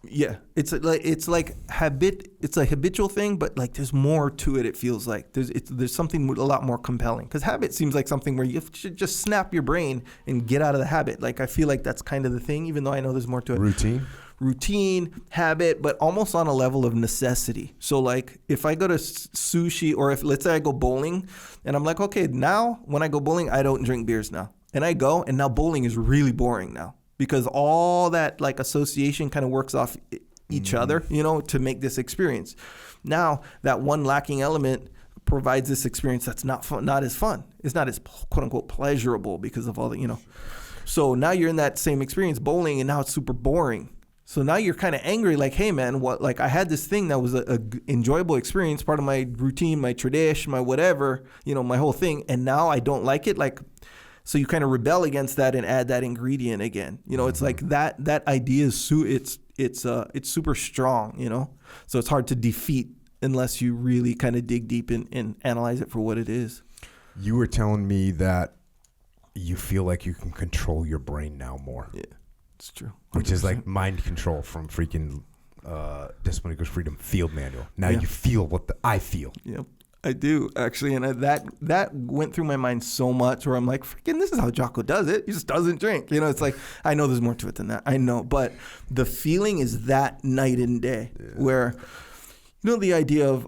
It's like habit. It's a habitual thing, but like there's more to it. It feels like there's something a lot more compelling, because habit seems like something where you should just snap your brain and get out of the habit. Like I feel like that's kind of the thing, even though I know there's more to it. Routine, habit, but almost on a level of necessity. So like if I go to sushi, or if let's say I go bowling and I'm like, okay, now when I go bowling, I don't drink beers now. And I go, and now bowling is really boring now, because all that like association kind of works off each other, to make this experience. Now that one lacking element provides this experience that's not fun, not as fun. It's not as quote unquote pleasurable because of all the, So now you're in that same experience bowling, and now it's super boring. So now you're kind of angry, like, hey man, what? Like I had this thing that was a enjoyable experience, part of my routine, my tradition, my whatever, my whole thing, and now I don't like it. Like, so you kind of rebel against that and add that ingredient again. It's like that idea is it's super strong. So it's hard to defeat unless you really kind of dig deep and analyze it for what it is. You were telling me that you feel like you can control your brain now more. Yeah. It's true. 100%. Which is like mind control from freaking Discipline Equals Freedom field manual. Now you feel what I feel. Yep, I do actually, and that went through my mind so much, where I'm like, freaking, this is how Jocko does it. He just doesn't drink. It's like, I know there's more to it than that. I know, but the feeling is that night and day, where the idea of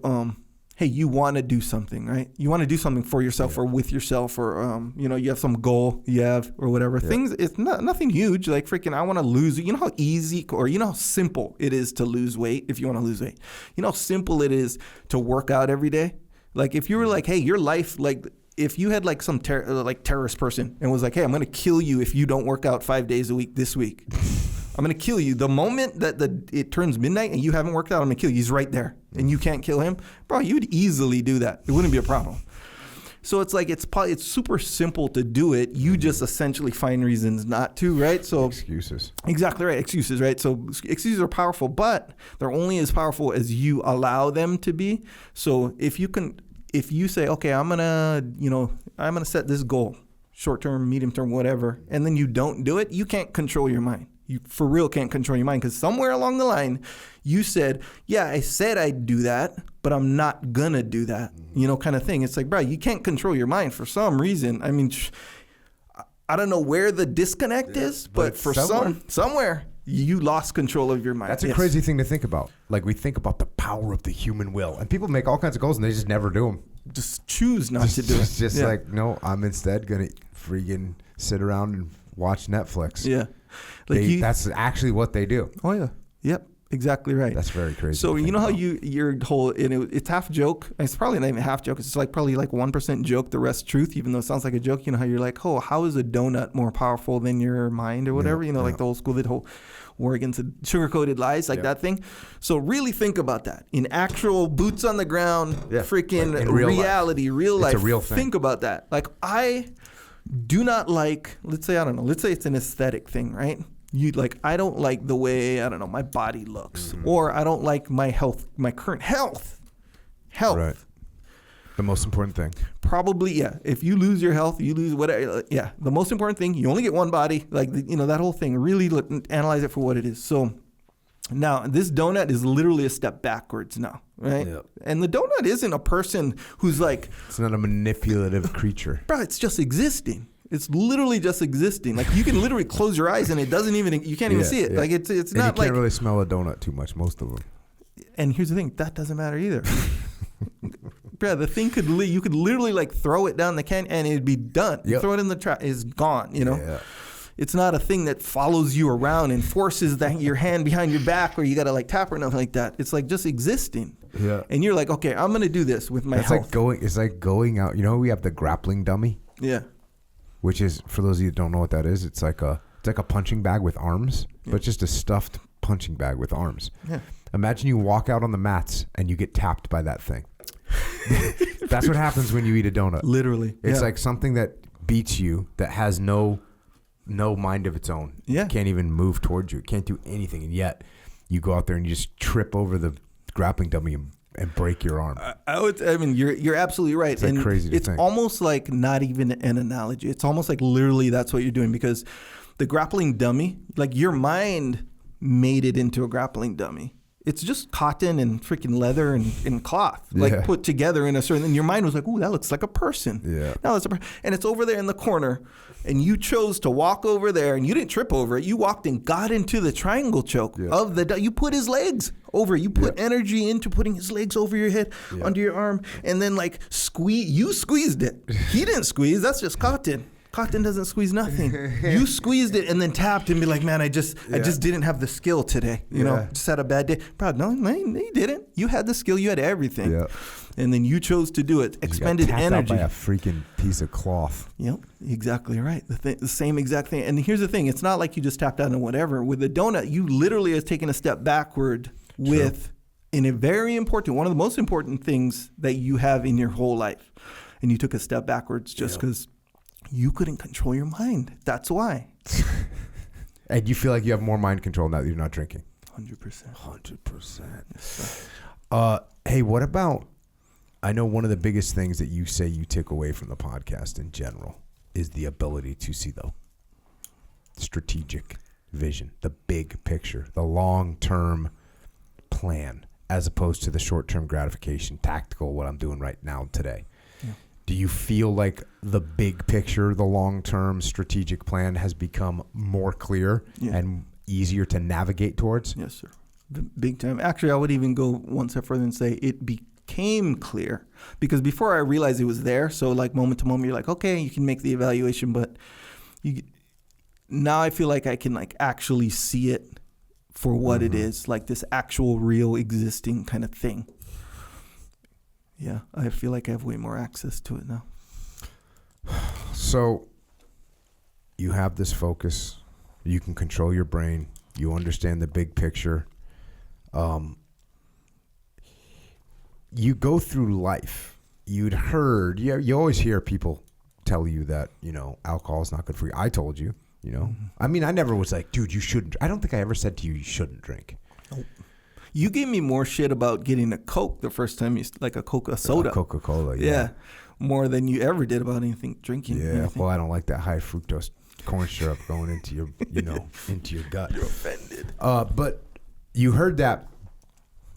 hey, you want to do something, right? You want to do something for yourself or with yourself, or you have some goal you have or whatever. Things, it's nothing huge. Like freaking, I want to lose. You know how easy or how simple it is to lose weight if you want to lose weight. You know how simple it is to work out every day. Like if you were like, hey, your life, like if you had like some terrorist person and was like, hey, I'm going to kill you if you don't work out 5 days a week this week. I'm going to kill you. The moment that it turns midnight and you haven't worked out, I'm going to kill you. He's right there. And you can't kill him. Bro, you would easily do that. It wouldn't be a problem. So it's like it's super simple to do it. You just essentially find reasons not to, right? So excuses. Exactly right. Excuses, right? So excuses are powerful, but they're only as powerful as you allow them to be. So if you say, okay, I'm gonna set this goal, short term, medium term, whatever, and then you don't do it, you can't control your mind. You for real can't control your mind, because somewhere along the line you said, yeah, I said I'd do that, but I'm not gonna do that, kind of thing. It's like, bro, you can't control your mind for some reason. I mean, I don't know where the disconnect is, but for somewhere you lost control of your mind. That's a crazy thing to think about. Like, we think about the power of the human will, and people make all kinds of goals and they just never do them. Just choose not to do it. Just like, no, I'm instead gonna freaking sit around and watch Netflix. Yeah. Like that's actually what they do. Oh yeah. Yep. Exactly right. That's very crazy. So you know how your whole, it's half joke. It's probably not even half joke. It's like probably like 1% joke, the rest truth. Even though it sounds like a joke. You know how you're like, oh, how is a donut more powerful than your mind or whatever? Like the old school, that whole war against sugar-coated lies, like that thing. So really think about that in actual boots on the ground, freaking like reality, real life. It's a real thing. Think about that. Like I do not like. Let's say it's an aesthetic thing, right? I don't like the way, my body looks, or I don't like my health, my current health. Right. The most important thing. Probably, yeah. If you lose your health, you lose whatever. Yeah. The most important thing, you only get one body. Like, that whole thing, really analyze it for what it is. So now this donut is literally a step backwards now, right? Yep. And the donut isn't a person who's like. It's not a manipulative creature. Bro, it's just existing. It's literally just existing. Like you can literally close your eyes and it doesn't even, you can't even see it. Like it's and not like. You can't really smell a donut too much, most of them. And here's the thing, that doesn't matter either. Bro, the thing you could literally like throw it down the can and it'd be done. Yep. You throw it in the trash, it's gone, Yeah. It's not a thing that follows you around and forces your hand behind your back or you got to like tap or nothing like that. It's like just existing. Yeah. And you're like, okay, I'm going to do this with my health. It's like going out. You know, we have the grappling dummy. Yeah. Which is, for those of you that don't know what that is, it's like a punching bag with arms, but just a stuffed punching bag with arms. Yeah. Imagine you walk out on the mats and you get tapped by that thing. That's what happens when you eat a donut. Literally. It's like something that beats you, that has no mind of its own. Yeah. Can't even move towards you. It can't do anything. And yet you go out there and you just trip over the grappling dummy and break your arm. I mean, you're absolutely right. It's like crazy to it's think. almost like not even an analogy. It's almost like literally that's what you're doing, because the grappling dummy, like your mind made it into a grappling dummy. It's just cotton and freaking leather and cloth, like put together in a certain. And your mind was like, "Ooh, that looks like a person." Yeah. Now that's and it's over there in the corner, and you chose to walk over there, and you didn't trip over it. You walked and got into the triangle choke of the. You put his legs over. You put energy into putting his legs over your head, under your arm, and then like squeeze. You squeezed it. He didn't squeeze. That's just cotton. Cotton doesn't squeeze nothing. You squeezed it and then tapped and be like, man, I just didn't have the skill today. You know, just had a bad day. Bro, no, you didn't. You had the skill. You had everything. Yeah. And then you chose to do it. Expended you got energy. tapped out by a freaking piece of cloth. Yep, exactly right. The same exact thing. And here's the thing. It's not like you just tapped out and whatever. With the donut, you literally have taken a step backward with in a very important, one of the most important things that you have in your whole life. And you took a step backwards just because you couldn't control your mind. That's why. And you feel like you have more mind control now that you're not drinking? 100%. 100%. Hey, what about, I know one of the biggest things that you say you take away from the podcast in general is the ability to see the strategic vision, the big picture, the long-term plan, as opposed to the short-term gratification, tactical, what I'm doing right now today. Do you feel like the big picture, the long-term strategic plan has become more clear and easier to navigate towards? Yes, sir. Big time. Actually, I would even go one step further and say it became clear, because before I realized it was there. So like moment to moment, you're like, okay, you can make the evaluation, but now I feel like I can like actually see it for what it is, like this actual real existing kind of thing. Yeah, I feel like I have way more access to it now. So you have this focus. You can control your brain. You understand the big picture. You go through life. You'd heard, you always hear people tell you that, alcohol is not good for you. I told you, I mean, I never was like, dude, you shouldn't. I don't think I ever said to you shouldn't drink. Nope. You gave me more shit about getting a Coke the first time you like a soda. Coca-Cola, more than you ever did about anything drinking. Yeah, anything. Well, I don't like that high fructose corn syrup going into your, into your gut. You're offended. But you heard that,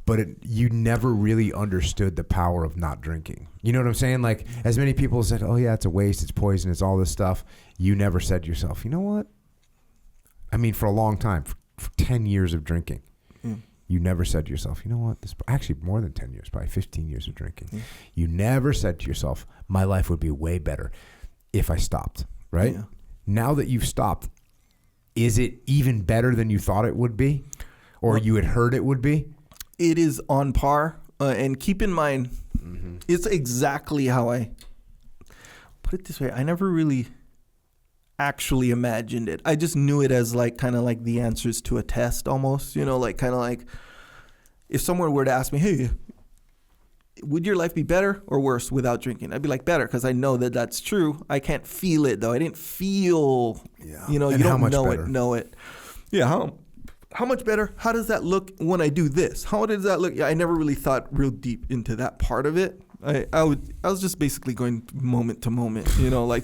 but you never really understood the power of not drinking. You know what I'm saying? Like, as many people said, oh yeah, it's a waste, it's poison, it's all this stuff. You never said to yourself, you know what? I mean, for a long time, for 10 years of drinking, you never said to yourself, you know what? This actually more than 10 years, probably 15 years of drinking. You never said to yourself, my life would be way better if I stopped, right? Yeah. Now that you've stopped, is it even better than you thought it would be, or you had heard it would be? It is on par. And keep in mind, it's exactly how I put it this way. I never really actually imagined it. I just knew it as like kind of like the answers to a test almost, like kind of like if someone were to ask me, hey, would your life be better or worse without drinking? I'd be like, better, because I know that that's true. I can't feel it though. I didn't feel, you don't know it. Yeah. How much better? How does that look when I do this? How does that look? Yeah, I never really thought real deep into that part of it. I was just basically going moment to moment,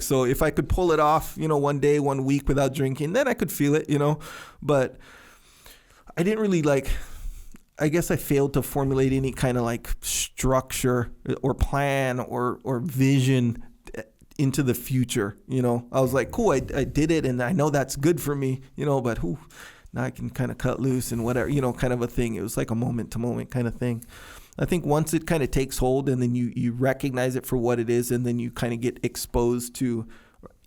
so if I could pull it off, one day, 1 week without drinking, then I could feel it, but I didn't really I guess I failed to formulate any kind of structure or plan or vision into the future. I was like, cool, I did it and I know that's good for me, but now I can kind of cut loose and whatever, kind of a thing. It was like a moment to moment kind of thing. I think once it kind of takes hold and then you recognize it for what it is, and then you kind of get exposed to,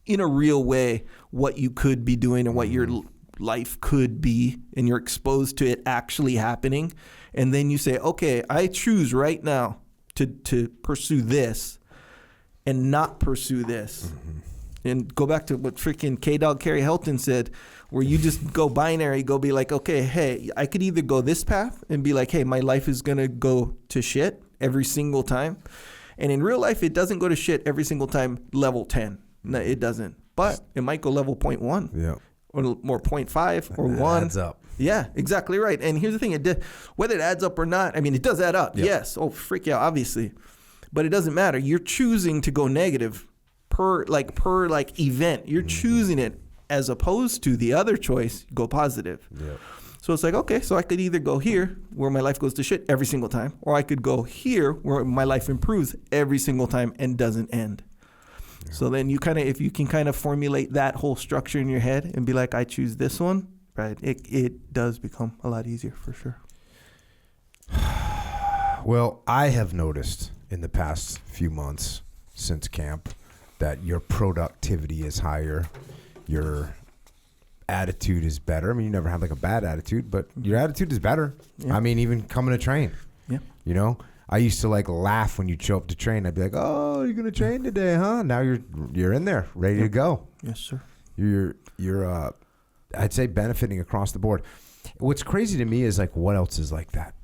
in a real way, what you could be doing and what your life could be, and you're exposed to it actually happening. And then you say, okay, I choose right now to pursue this and not pursue this. And go back to what freaking K-Dog Kerry Helton said, where you just go binary, go be like, okay, hey, I could either go this path and be like, hey, my life is going to go to shit every single time. And in real life, it doesn't go to shit every single time level 10. No, it doesn't. But it might go level 0.1 or 0.5 or 1. Adds up. Yeah, exactly right. And here's the thing. Whether it adds up or not, I mean, it does add up. Yep. Yes. Oh, freak yeah, obviously. But it doesn't matter. You're choosing to go negative per event. You're choosing it as opposed to the other choice, go positive. Yep. So it's like, okay, so I could either go here where my life goes to shit every single time, or I could go here where my life improves every single time and doesn't end. Yeah. So then you if you can kind of formulate that whole structure in your head and be like, I choose this one, right? It does become a lot easier for sure. Well, I have noticed in the past few months since camp that your productivity is higher, your attitude is better. I mean, you never had like a bad attitude, but your attitude is better. Yeah. I mean, even coming to train. Yeah. You know, I used to like laugh when you'd show up to train. I'd be like, "Oh, you're gonna train today, huh?" Now you're in there, ready to go. Yes, sir. You're I'd say benefiting across the board. What's crazy to me is like, what else is like that?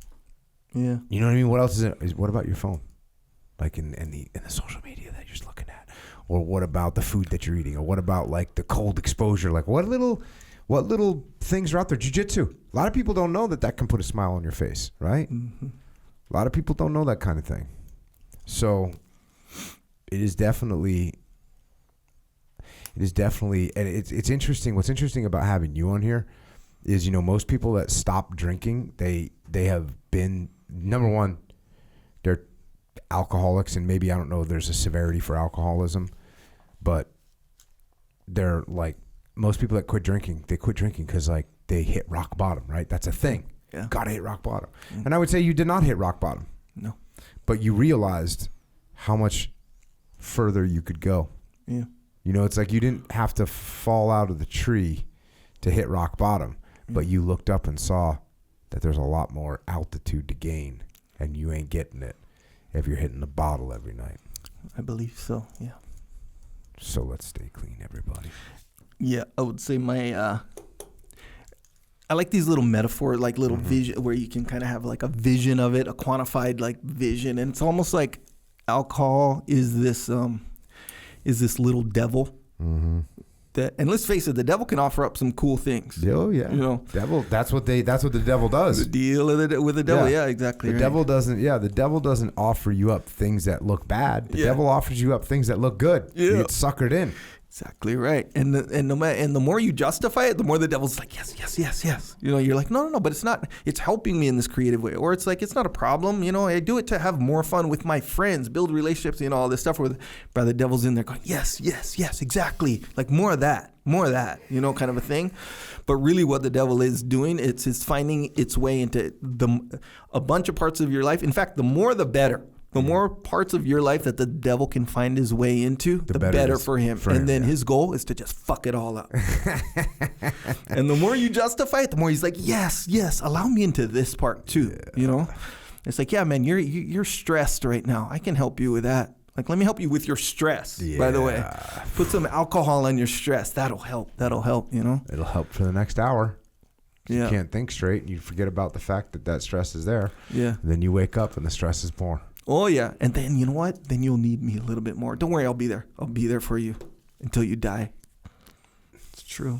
Yeah. You know what I mean? What else is what about your phone? Like in the social media that you're just looking at, or what about the food that you're eating, or what about like the cold exposure? Like what little things are out there? Jiu-Jitsu. A lot of people don't know that can put a smile on your face, right? Mm-hmm. A lot of people don't know that kind of thing. So it is definitely, and it's interesting. What's interesting about having you on here is, you know, most people that stop drinking, they have been, number one, they're alcoholics, and maybe, I don't know, there's a severity for alcoholism, but they're like, most people that quit drinking, they quit drinking because like they hit rock bottom, right? That's a thing. Yeah. Gotta hit rock bottom. Mm-hmm. And I would say you did not hit rock bottom. No. But you realized how much further you could go. Yeah. You know, it's like you didn't have to fall out of the tree to hit rock bottom, but you looked up and saw that there's a lot more altitude to gain, and you ain't getting it if you're hitting the bottle every night. I believe so, yeah. So let's stay clean, everybody. Yeah, I would say I like these little metaphors, like little vision, where you can kind of have like a vision of it, a quantified like vision, and it's almost like alcohol is this little devil. Mm-hmm. And let's face it, the devil can offer up some cool things. Oh yeah, you know, devil. That's what the devil does. The deal with the devil, yeah exactly. The devil doesn't. Yeah, the devil doesn't offer you up things that look bad. The devil offers you up things that look good. Yeah. You get suckered in. Exactly right. And the more you justify it, the more the devil's like, yes. You know, you're like, no, but it's not. It's helping me in this creative way. Or it's like, it's not a problem. You know, I do it to have more fun with my friends, build relationships, you know, all this stuff. Where the devil's in there going, yes, exactly. Like more of that, you know, kind of a thing. But really what the devil is doing, it's finding its way into a bunch of parts of your life. In fact, the more the better. The more parts of your life that the devil can find his way into, the better for him. And then his goal is to just fuck it all up. And the more you justify it, the more he's like, yes, allow me into this part too. Yeah. You know, it's like, yeah, man, you're stressed right now. I can help you with that. Like, let me help you with your stress. Yeah. By the way, put some alcohol on your stress. That'll help. You know, it'll help for the next hour. Yeah. You can't think straight. You forget about the fact that stress is there. Yeah. And then you wake up and the stress is more. Oh, yeah. And then, you know what? Then you'll need me a little bit more. Don't worry, I'll be there. I'll be there for you until you die. It's true.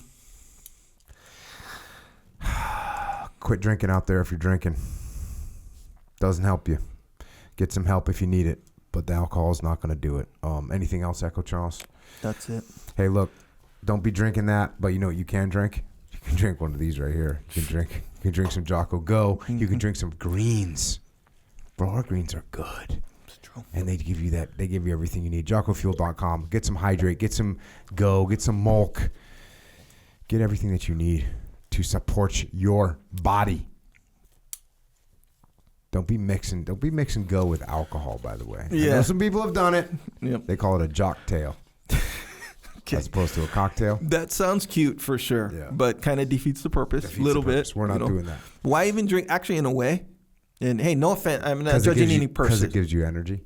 Quit drinking out there if you're drinking. Doesn't help you. Get some help if you need it, but the alcohol is not going to do it. Anything else, Echo Charles? That's it. Hey, look, don't be drinking that, but you know what you can drink? You can drink one of these right here. You can drink some Jocko Go. Mm-hmm. You can drink some greens. Bro, our greens are good. It's true. And they give you everything you need. JockoFuel.com. Get some hydrate, get some Go, get some Mulk. Get everything that you need to support your body. Don't be mixing Go with alcohol, by the way. Yeah. I know some people have done it. Yep. They call it a jocktail. Okay. As opposed to a cocktail. That sounds cute for sure, but kind of defeats the purpose a little bit. We're not doing that. Why even drink? Actually, in a way. And hey, no offense, I'm not judging any person. Because it gives you energy.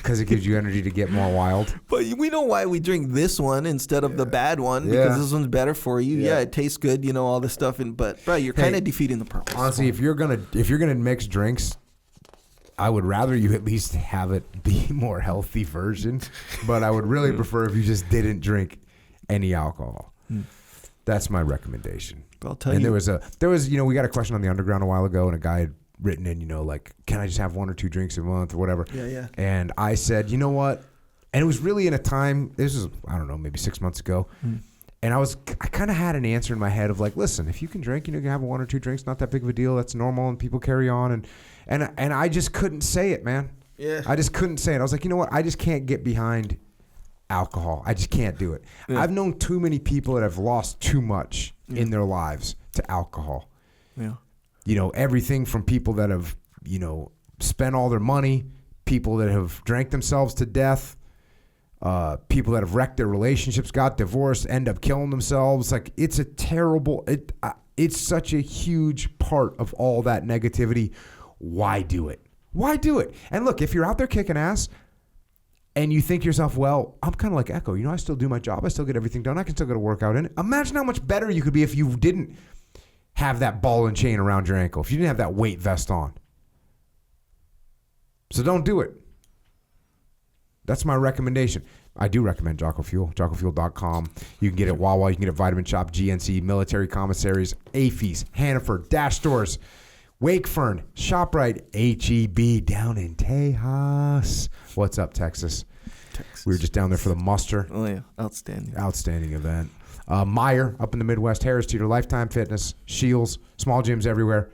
Because it gives you energy to get more wild. But we know why we drink this one instead of the bad one, because this one's better for you. Yeah, it tastes good, you know, all this stuff. But bro, you're kind of defeating the purpose. Honestly, if you're gonna mix drinks, I would rather you at least have it be more healthy version. But I would really prefer if you just didn't drink any alcohol. That's my recommendation. But I'll tell you. There was, you know, we got a question on the Underground a while ago, and a guy had written in, you know, like, can I just have 1 or 2 drinks a month or whatever? Yeah. And I said, you know what? And it was really in a time, this was, I don't know, maybe 6 months ago. And I kind of had an answer in my head of like, listen, if you can drink, you know, you can have 1 or 2 drinks, not that big of a deal. That's normal, and people carry on. And I just couldn't say it, man. Yeah. I just couldn't say it. I was like, you know what? I just can't get behind alcohol. I just can't do it. Yeah. I've known too many people that have lost too much in their lives to alcohol. Yeah. You know, everything from people that have, you know, spent all their money, people that have drank themselves to death, people that have wrecked their relationships, got divorced, end up killing themselves. Like, it's a terrible, it's such a huge part of all that negativity. Why do it? Why do it? And look, if you're out there kicking ass and you think to yourself, well, I'm kind of like Echo, you know, I still do my job. I still get everything done. I can still get a workout in. Imagine how much better you could be if you didn't have that ball and chain around your ankle, if you didn't have that weight vest on. So don't do it. That's my recommendation. I do recommend Jocko Fuel, JockoFuel.com. You can get it at Wawa, you can get it at Vitamin Shop, GNC, military commissaries, AFES, Hannaford, Dash Stores, Wakefern, ShopRite, HEB down in Tejas. What's up, Texas? We were just down there for the muster. Oh, yeah. Outstanding. Outstanding event. Meyer up in the Midwest, Harris Teeter, Lifetime Fitness, Shields, small gyms everywhere.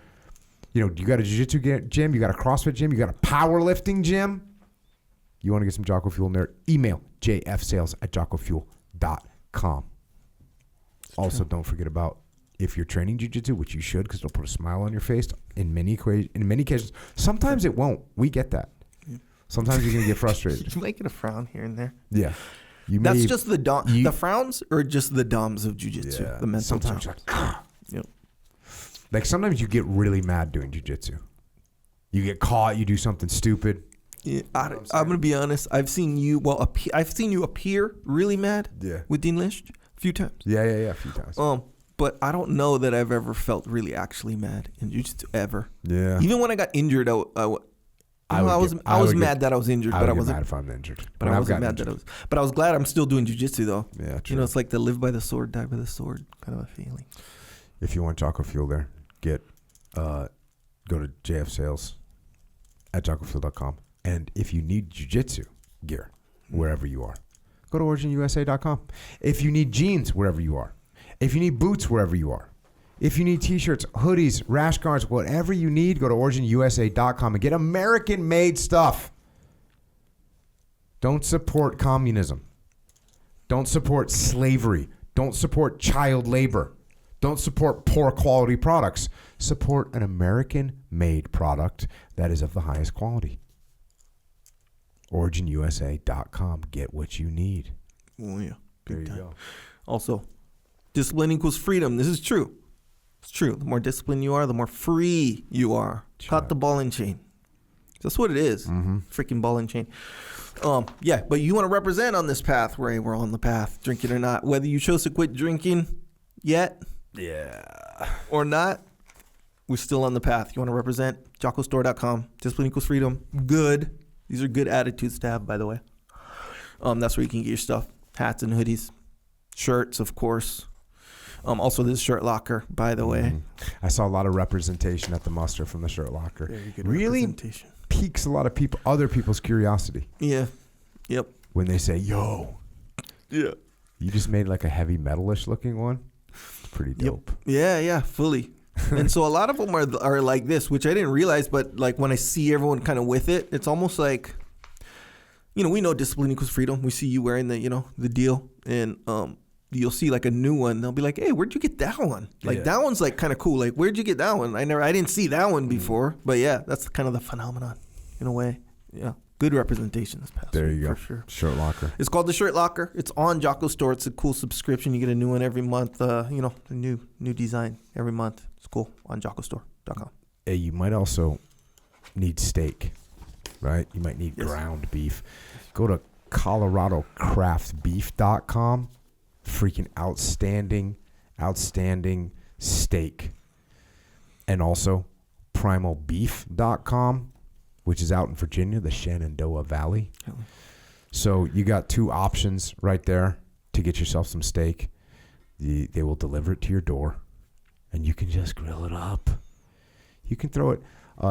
You know, you got a jiu-jitsu gym, you got a CrossFit gym, you got a powerlifting gym. You want to get some Jocko Fuel in there? Email jfsales@jockofuel.com. Also, don't forget about if you're training jiu-jitsu, which you should, because it'll put a smile on your face. In many occasions, sometimes it won't. We get that. Sometimes you're gonna get frustrated. You might get a frown here and there. Yeah. That's just the frowns, or just the DOMs of jiu-jitsu, the mental. Sometimes you're like, yep. Like sometimes you get really mad doing jiu-jitsu. You get caught, you do something stupid. Yeah, I'm gonna be honest. I've seen you. Well, I've seen you appear really mad. Yeah. With Dean Lish a few times. Yeah, a few times. But I don't know that I've ever felt really actually mad in jiu-jitsu ever. Yeah. Even when I got injured, I was mad that I was injured, but I wasn't mad if I'm injured. But I wasn't mad that I was. But I was glad I'm still doing jiu-jitsu though. Yeah, true. You know, it's like the live by the sword, die by the sword kind of a feeling. If you want Jocko Fuel there, go to jfsales@jockofuel.com. And if you need jiu-jitsu gear, wherever you are, go to originusa.com. If you need jeans, wherever you are. If you need boots, wherever you are. If you need t-shirts, hoodies, rash guards, whatever you need, go to originusa.com and get American-made stuff. Don't support communism. Don't support slavery. Don't support child labor. Don't support poor quality products. Support an American-made product that is of the highest quality. OriginUSA.com. Get what you need. Oh, yeah. There you go. Also, discipline equals freedom. This is true. It's true. The more disciplined you are, the more free you are. Cut the ball and chain. That's what it is. Mm-hmm. Freaking ball and chain. Yeah, but you want to represent on this path, Ray. We're on the path, drinking or not. Whether you chose to quit drinking yet, or not, we're still on the path. You want to represent? JockoStore.com. Discipline equals freedom. Good. These are good attitudes to have, by the way. That's where you can get your stuff. Hats and hoodies. Shirts, of course. Also, this shirt locker, by the way. I saw a lot of representation at the muster from the shirt locker. Very good really representation. Piques a lot of other people's curiosity. Yeah. Yep. When they say, yo. Yeah. You just made like a heavy metalish looking one. It's pretty dope. Yep. Yeah, fully. And so a lot of them are like this, which I didn't realize, but like when I see everyone kind of with it, it's almost like, you know, we know discipline equals freedom. We see you wearing the deal, and you'll see like a new one. They'll be like, hey, where'd you get that one? Like that one's like kind of cool. Like, where'd you get that one? I didn't see that one before, but yeah, that's kind of the phenomenon in a way. Yeah. Good representation this past week. There you go. For sure. Shirt locker. It's called the Shirt Locker. It's on Jocko Store. It's a cool subscription. You get a new one every month. A new design every month. It's cool on JockoStore.com. Hey, you might also need steak. right? You might need ground beef. Go to ColoradoCraftBeef.com. Freaking outstanding steak. And also PrimalBeef.com, which is out in Virginia, the Shenandoah Valley. So you got 2 options right there to get yourself some steak. They will deliver it to your door, and you can just grill it up. You can throw it.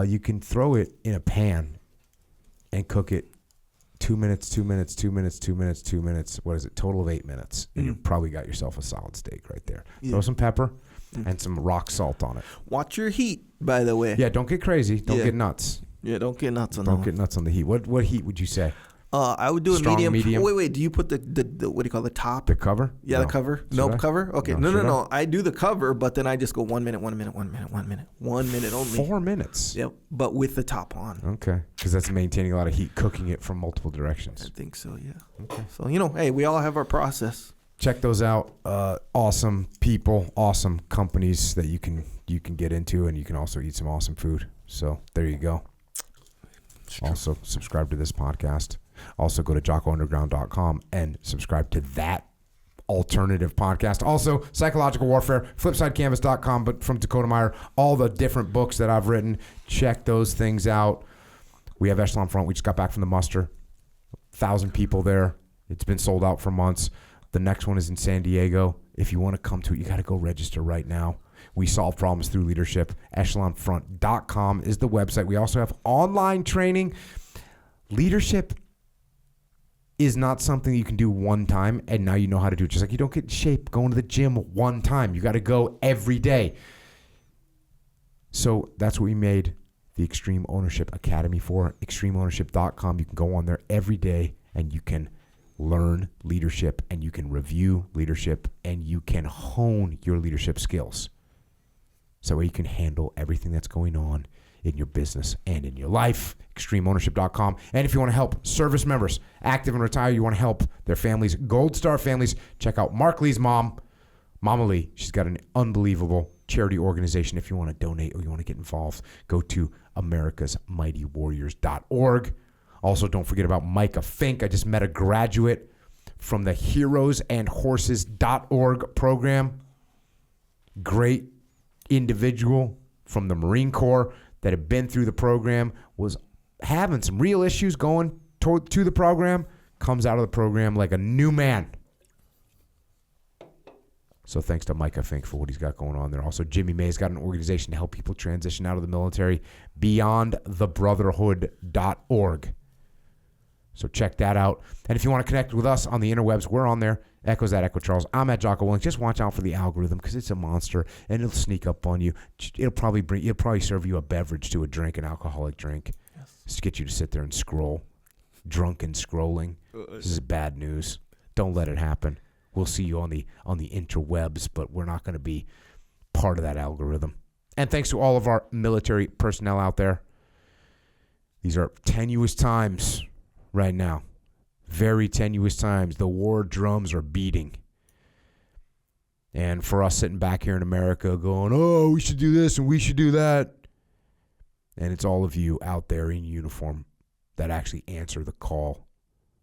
You can throw it in a pan and cook it 2 minutes, 2 minutes, 2 minutes, 2 minutes, 2 minutes. What is it? Total of 8 minutes. And you probably got yourself a solid steak right there. Yeah. Throw some pepper and some rock salt on it. Watch your heat, by the way. Yeah, don't get crazy. Don't get nuts. Yeah, don't get nuts on that. Don't get nuts on the heat. What heat would you say? I would do Strong, a medium. medium. Do you put the what do you call the top? The cover? Yeah, No. the cover. Should I? Cover. Okay. No. I do the cover, but then I just go 1 minute, 1 minute, 1 minute, 1 minute, 1 minute only. 4 minutes. Yep, but with the top on. Okay, because that's maintaining a lot of heat, cooking it from multiple directions. I think so. Yeah. Okay. So hey, we all have our process. Check those out. Awesome people, awesome companies that you can get into, and you can also eat some awesome food. So there you go. Also subscribe to this podcast. Also go to JockoUnderground.com and subscribe to that alternative podcast. Also Psychological Warfare, FlipsideCanvas.com, but from Dakota Meyer, all the different books that I've written. Check those things out. We have Echelon Front. We just got back from the muster. 1,000 people there. It's been sold out for months. The next one is in San Diego. If you want to come to it, you got to go register right now. We solve problems through leadership. EchelonFront.com is the website. We also have online training. Leadership is not something you can do one time and now you know how to do it. Just like you don't get in shape going to the gym one time. You got to go every day. So that's what we made the Extreme Ownership Academy for. ExtremeOwnership.com. You can go on there every day and you can learn leadership and you can review leadership and you can hone your leadership skills. So that way you can handle everything that's going on in your business and in your life. ExtremeOwnership.com. And if you want to help service members, active and retire, you want to help their families, Gold Star families, check out Mark Lee's mom, Mama Lee. She's got an unbelievable charity organization. If you want to donate or you want to get involved, go to americasmightywarriors.org. Also, don't forget about Micah Fink. I just met a graduate from the heroesandhorses.org program. Great individual from the Marine Corps that had been through the program, was having some real issues going to the program, comes out of the program like a new man. So thanks to Micah Fink for what he's got going on there. Also, Jimmy May's got an organization to help people transition out of the military, beyondthebrotherhood.org. So check that out. And if you want to connect with us on the interwebs, we're on there. Echo's at Echo Charles. I'm at Jocko Willing. Just watch out for the algorithm because it's a monster and it'll sneak up on you. It'll probably serve you a beverage to a drink, an alcoholic drink. Yes. Just to get you to sit there and scroll. Drunken scrolling. This is bad news. Don't let it happen. We'll see you on the interwebs, but we're not going to be part of that algorithm. And thanks to all of our military personnel out there. These are tenuous times right now. Very tenuous times. The war drums are beating. And for us sitting back here in America going, oh, we should do this and we should do that. And it's all of you out there in uniform that actually answer the call.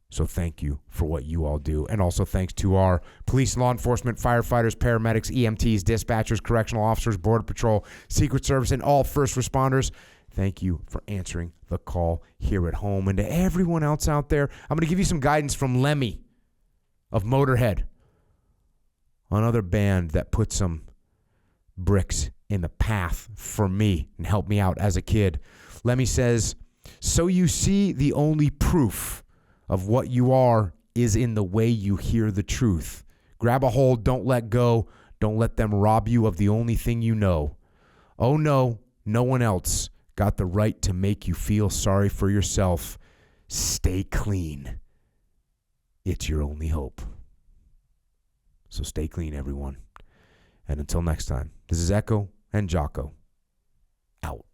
So thank you for what you all do. And also thanks to our police, law enforcement, firefighters, paramedics, EMTs, dispatchers, correctional officers, Border Patrol, Secret Service, and all first responders. Thank you for answering the call here at home. And to everyone else out there, I'm going to give you some guidance from Lemmy of Motorhead, another band that put some bricks in the path for me and helped me out as a kid. Lemmy says, so you see, the only proof of what you are is in the way you hear the truth. Grab a hold, don't let go. Don't let them rob you of the only thing you know. Oh no, no one else got the right to make you feel sorry for yourself. Stay clean. It's your only hope. So stay clean, everyone. And until next time, this is Echo and Jocko, out.